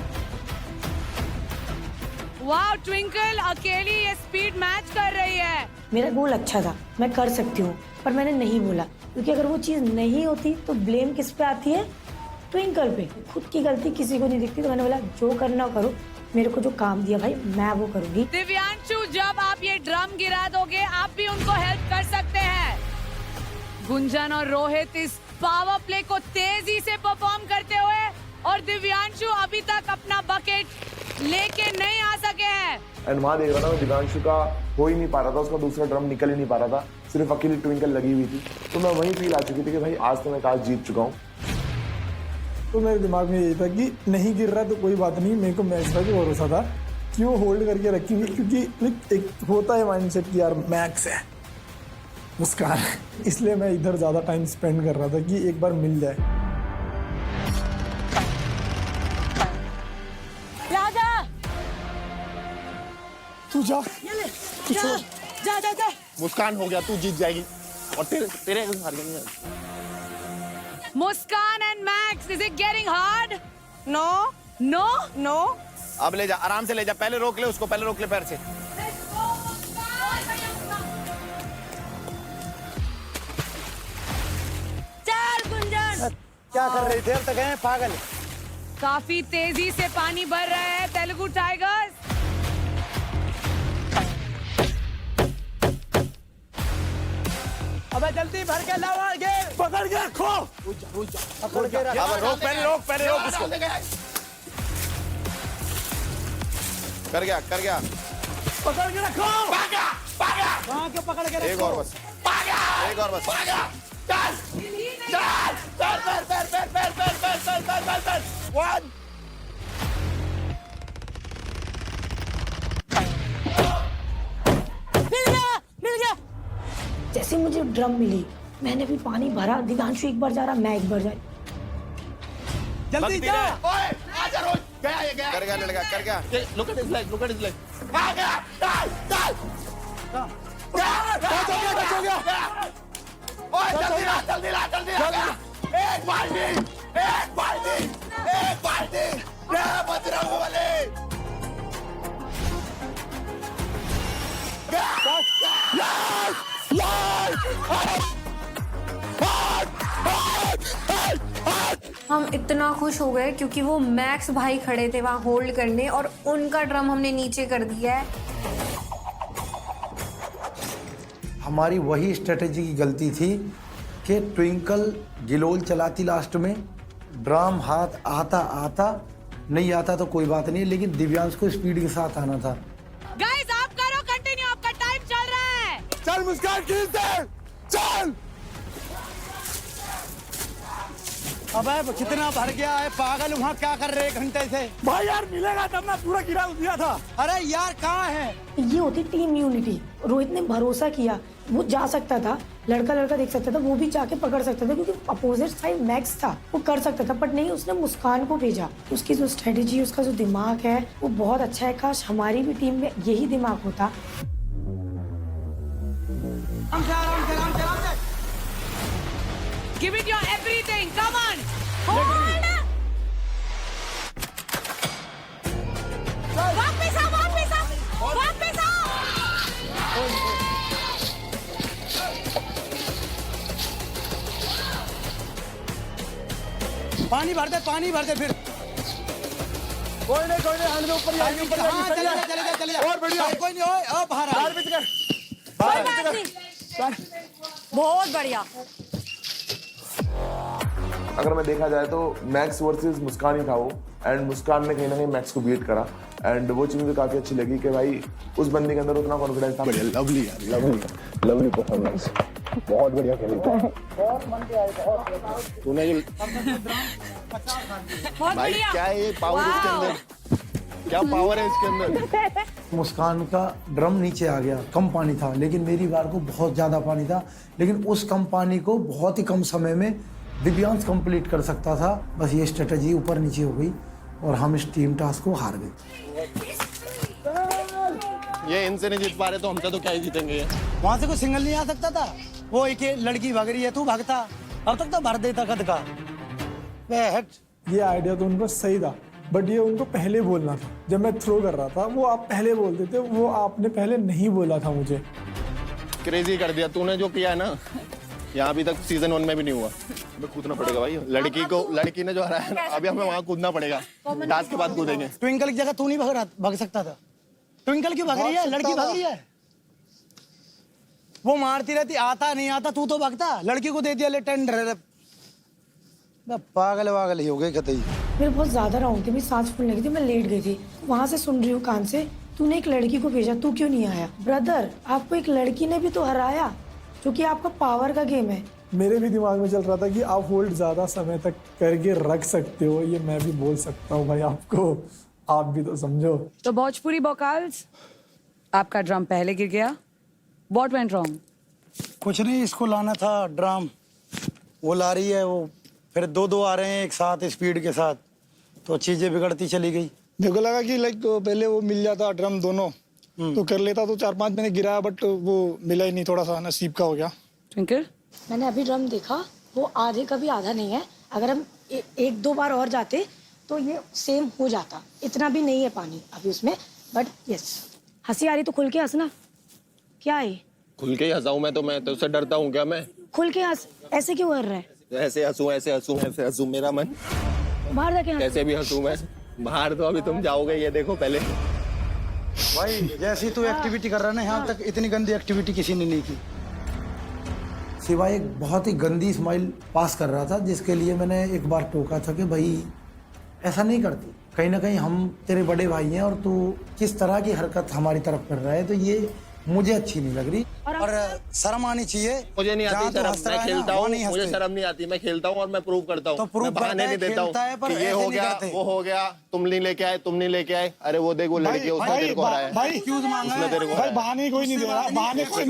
वाह, ट्विंकल अकेली ये स्पीड मैच कर रही है। मेरा गोल अच्छा था, मैं कर सकती हूँ, पर मैंने नहीं बोला, क्योंकि अगर वो चीज़ नहीं होती तो ब्लेम किस पे आती है? ट्विंकल पे। खुद की गलती किसी को नहीं दिखती, तो मैंने बोला जो करना करो, मेरे को जो काम दिया भाई मैं वो करूंगी। दिव्यांशु, जब आप ये ड्रम गिरा दोगे आप भी उनको हेल्प कर सकते हैं। गुंजन और रोहित इस पावर प्ले को तेजी से परफॉर्म करते हुए, और दिव्यांशु अभी तक अपना बकेट लेके नहीं आ सके हैं। एंड वहां देख रहा था मैं दिव्यांशु का हो ही नहीं पा रहा था, उसका दूसरा ड्रम निकल ही नहीं पा रहा था, सिर्फ अकेली ट्विंकल लगी हुई थी। तो मैं वहीं फील आ चुकी थी कि भाई आज तो मैं टास्क जीत चुका हूँ। तो मेरे दिमाग में यही था कि नहीं गिर रहा तो कोई बात नहीं, मेरे को मैक्स का भी भरोसा था कि वो होल्ड करके रखेंगे, क्योंकि एक होता है माइंडसेट कि यार मैक्स है, मुस्कान, इसलिए मैं इधर ज़्यादा टाइम स्पेंड कर रहा था कि एक बार मिल जाए। राजा तू जा, जा। मुस्कान हो गया, तू जीत जाएगी और तेरे हार गए। Muskaan and Max, is it getting hard? No no no. अब ले जा, आराम से ले जा, पहले रोक ले उसको, पहले रोक ले पैर से। चल गुंजन। क्या कर रहे थे अब तक हैं पागल? काफी तेजी से पानी भर रहे हैं तेलुगु टाइगर्स। अबे जल्दी भर के लाओ आगे। पकड़ के रखो। पकड़ के रखो। अब रोक, पहले रोक उसको। कर गया। पकड़ के रखो। वहाँ के पकड़ के रखो। एक और बस। चल। 1 मिल गया। जैसे मुझे ड्रम मिली, मैंने भी पानी भरा, दिव्यांशु एक बार जा रहा, मैं एक बार जा रही। जल्दी जा। ओए आजा रोज। गया। कर गया लड़का, कर गया। Look at his leg. आ गया। चल। हो गया। ओए जल्दी ला। एक बाल्टी। रे बजरंग वाले। हम इतना खुश हो गए क्योंकि वो मैक्स भाई खड़े थे वहाँ होल्ड करने और उनका ड्रम हमने नीचे कर दिया है। हमारी वही स्ट्रेटेजी की गलती थी कि ट्विंकल गिलोल चलाती लास्ट में, ड्रम हाथ आता नहीं आता तो कोई बात नहीं, लेकिन दिव्यांश को स्पीड के साथ आना था। गाइस आप करो कंटिन्यू, आपका टाइम चल रहा है। चल मुस्कान खींच दे, चल। अबे कितना भर गया है पागल, वहाँ क्या कर रहे 1 घंटे से? भाई यार मिलेगा तब ना, पूरा गिरा दिया था। अरे यार कहाँ है? ये होती टीम यूनिटी। रोहित ने भरोसा किया, वो जा सकता था, लड़का देख सकता था, वो भी जाके पकड़ सकता था क्योंकि अपोजिट साइड मैक्स था, वो कर सकता था, बट नहीं, उसने मुस्कान को भेजा। उसकी जो स्ट्रेटेजी, उसका जो दिमाग है वो बहुत अच्छा है। काश हमारी भी टीम में यही दिमाग होता। Give it your everything, come on. Hold. वापस आओ। पानी भर दे फिर। कोई नहीं, हाथ में ऊपर चले जा। और बढ़िया। कोई नहीं, ओए बाहर बहुत बढ़िया। अगर मैं देखा जाए तो मैक्स वर्सेस मुस्कान ही था वो, एंड मुस्कान ने कहीं ना कहीं मैक्स को बीट करा, एंड वो चीज मुझे काफी अच्छी लगी कि भाई उस बंदे के अंदर उतना कॉन्फिडेंस था। बढ़िया, लवली परफॉर्मेंस, बहुत बढ़िया खेली तूने जो भाई क्या है ये पावर इसके अंदर, क्या पावर है इसके अंदर। मुस्कान का ड्रम नीचे आ गया, कम पानी था, लेकिन मेरी बार को बहुत ज्यादा पानी था, लेकिन उस कम पानी को बहुत ही कम समय में दिव्यांश कंप्लीट कर सकता था। बस ये स्ट्रेटेजी ऊपर नीचे हो गई और हम इस टीम टास्क को हार गए। ये इनसे नहीं जीत पा रहे तो हमसे तो क्या ही जीतेंगे ये। वहाँ से कोई सिंगल नहीं आ सकता था। वो एक लड़की भाग रही है, तू भागता, अब तक तो भर देता कद का। ये आइडिया तो उनका सही था, बट ये उनको पहले बोलना था। जब मैं थ्रो कर रहा था वो आप पहले बोलते थे, वो आपने पहले नहीं बोला था मुझे। क्रेजी कर दिया तूने जो किया है ना, यहाँ अभी तक सीजन 1 में भी नहीं हुआ। हमें कूदना पड़ेगा भाई, लड़की ने जो हराया है ना, अभी हमें वहाँ कूदना पड़ेगा, टास्क के बाद कूदेंगे। ट्विंकल की जगह तू नहीं भाग सकता था। ट्विंकल क्यों भाग रही है? लड़की भाग रही है, वो मारती रहती, आता नहीं आता, तू तो भागता। लड़की को दे दिया ले टेंडर। पागल ही हो गए कतई। मेरे बहुत ज्यादा राउंड थी, मेरी सांस फूलने लगी थी, मैं लेट गई थी। वहां से सुन रही हूँ कान से, तूने एक लड़की को भेजा, तू क्यों नहीं आया? ब्रदर, आपको एक लड़की ने भी तो हराया, जो कि आपका पावर का गेम है। मेरे भी दिमाग में चल रहा था कि आप होल्ड ज्यादा समय तक करके रख सकते हो, ये मैं भी बोल सकता हूँ भाई आपको, आप भी तो समझो। तो भोजपुरी बॉकाल्स, आपका ड्रम पहले गिर गया। What went wrong? कुछ नहीं, इसको लाना था ड्रम, वो ला रही है, वो फिर दो आ रहे हैं एक साथ स्पीड के साथ, तो चीजें बिगड़ती चली गई। मेरे को लगा कि लाइक पहले वो मिल जाता ड्रम दोनों तो कर लेता, तो 4-5 मैंने गिराया बट वो मिला ही नहीं, थोड़ा सा नसीब का हो गया। ट्विंकल, मैंने अभी ड्रम देखा, वो आधे का भी आधा नहीं है। अगर हम एक दो बार और जाते तो ये सेम हो जाता। इतना भी नहीं है पानी अभी उसमें, बट यस। हंसी आ रही तो खुल के हंसना। क्या है? खुल के ही हंसाऊं मैं तो उससे डरता हूँ क्या मैं? खुल के हंस, ऐसे क्यों कर रहे हैं? ऐसे हंसूं मेरा मन बाहर जाके हंस। कैसे भी हंसूं मैं बाहर, तो अभी तुम जाओगे ये देखो पहले। भाई जैसी तू एक्टिविटी कर रहा है ना, यहाँ तक इतनी गंदी एक्टिविटी किसी ने नहीं की, सिवाय एक बहुत ही गंदी स्माइल पास कर रहा था, जिसके लिए मैंने एक बार टोका था कि भाई ऐसा नहीं करती, कहीं ना कहीं हम तेरे बड़े भाई हैं और तू किस तरह की हरकत हमारी तरफ कर रहा है, तो ये मुझे अच्छी नहीं लग रही और शर्म आनी चाहिए। मुझे नहीं आती शर्म, मैं खेलता हूँ, मुझे शर्म नहीं आती, मैं खेलता हूँ और मैं प्रूव करता हूँ, तो मैं बहाने नहीं देता हूँ कि ये हो गया वो हो गया, तुम नहीं लेके आए, अरे वो देखो लड़की उसने तेरे को हराया, भाई क्यों मांगा है? तेरे को भाई बहाने कोई नहीं दे रहा, बहाने कोई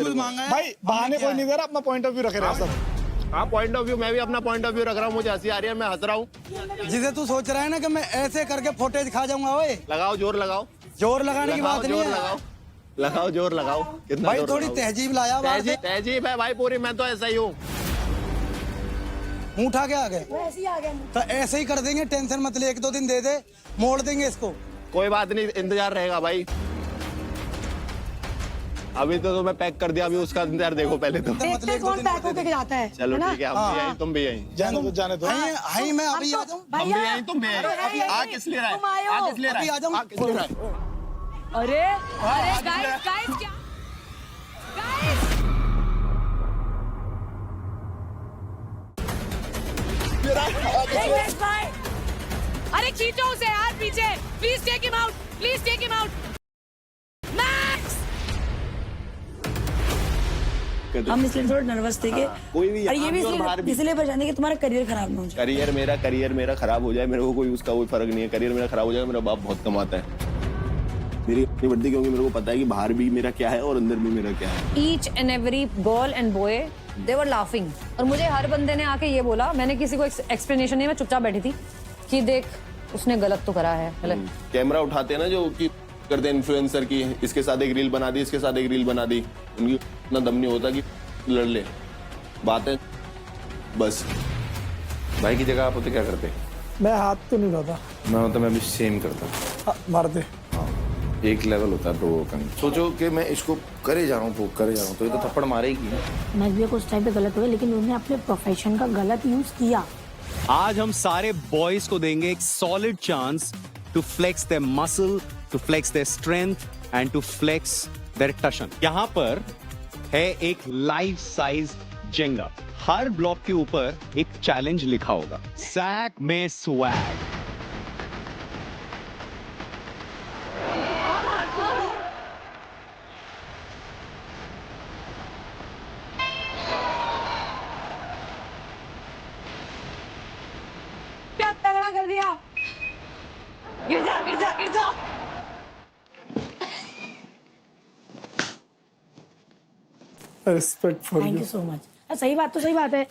नहीं दे रहा, अपना पॉइंट ऑफ व्यू रख रहे हैं सब। हाँ पॉइंट ऑफ व्यू, मैं भी अपना पॉइंट ऑफ व्यू रख रहा हूँ, मुझे हंसी आ रही है, मैं हंस रहा हूँ। जिसे तू सोच रहा है ना कि मैं ऐसे करके फुटेज खा जाऊंगा, ओए लगाओ जोर लगाओ, जोर लगाने की बात नहीं है, लगाओ जोर लगाओ, कितना भाई थोड़ी तहजीब लाया, तहजीब है भाई पूरी, मैं तो ऐसा ही हूँ। मुंह उठा के आ गए, ऐसे ही आ गए। तो ऐसे ही कर देंगे, टेंशन मत ले, 1-2 दिन दे दे, मोड़ देंगे इसको। कोई बात नहीं, इंतजार रहेगा भाई, अभी तो मैं पैक कर दिया, अभी उसका इंतजार देखो पहले तो। देखते कौन पैक होके जाता है। चलो ठीक है, हम भी यहीं तुम भी यहीं, जाने दो। हाई मैं अभी आ जाऊं, हम भी यहीं तुम भी यहीं, आ किस लिए रहा है, आ किस लिए रहा है, अभी आ जाऊं, आ किस लिए रहा है? अरे गाइस क्या अरे खींचो उसे यार पीछे, please take him out, Max. हम इसलिए थोड़ा नर्वस थे कि कोई भी और ये भी इसलिए परेशान है कि तुम्हारा करियर खराब ना हो जाए। करियर मेरा खराब हो जाए, मेरे को कोई उसका कोई फर्क नहीं है, करियर मेरा खराब हो जाए, मेरा बाप बहुत कमाता है, मेरी इतनी बढ़ती, क्योंकि मेरे को पता है कि बाहर भी मेरा क्या है और अंदर भी मेरा क्या है। Each and every girl and boy, they were laughing. और मुझे हर बंदे ने आके ये बोला, मैंने किसी को एक्सप्लेनेशन नहीं, मैं चुपचाप बैठी थी कि देख उसने गलत तो करा है। कैमरा उठाते हैं ना जो कि करते हैं इन्फ्लुएंसर की, इसके साथ एक रील बना दी, इसके साथ एक रील बना दी, उनकी इतना दम नहीं होता कि लड़ ले, बात है बस। भाई की जगह आप होते क्या करते? मैं हाथ तो नहीं उठाता, मैं भी सेम करता, मारते। एक लेवल होता है प्रोवोक करना। सोचो कि मैं इसको करे जा रहा हूँ तो ये तो थप्पड़ मारेगी। मैं भी कुछ टाइम पे गलत हुआ, लेकिन उन्होंने अपने प्रोफेशन का गलत यूज किया। आज हम सारे बॉयज को देंगे एक solid chance to flex their muscle, to flex their strength and to flex their tashan. यहाँ पर है एक लाइफ साइज जेंगा, हर ब्लॉक के ऊपर एक चैलेंज लिखा होगा, सैक में स्वैग। कर दिया, गिर जा। Respect for thank you so much. सही बात है,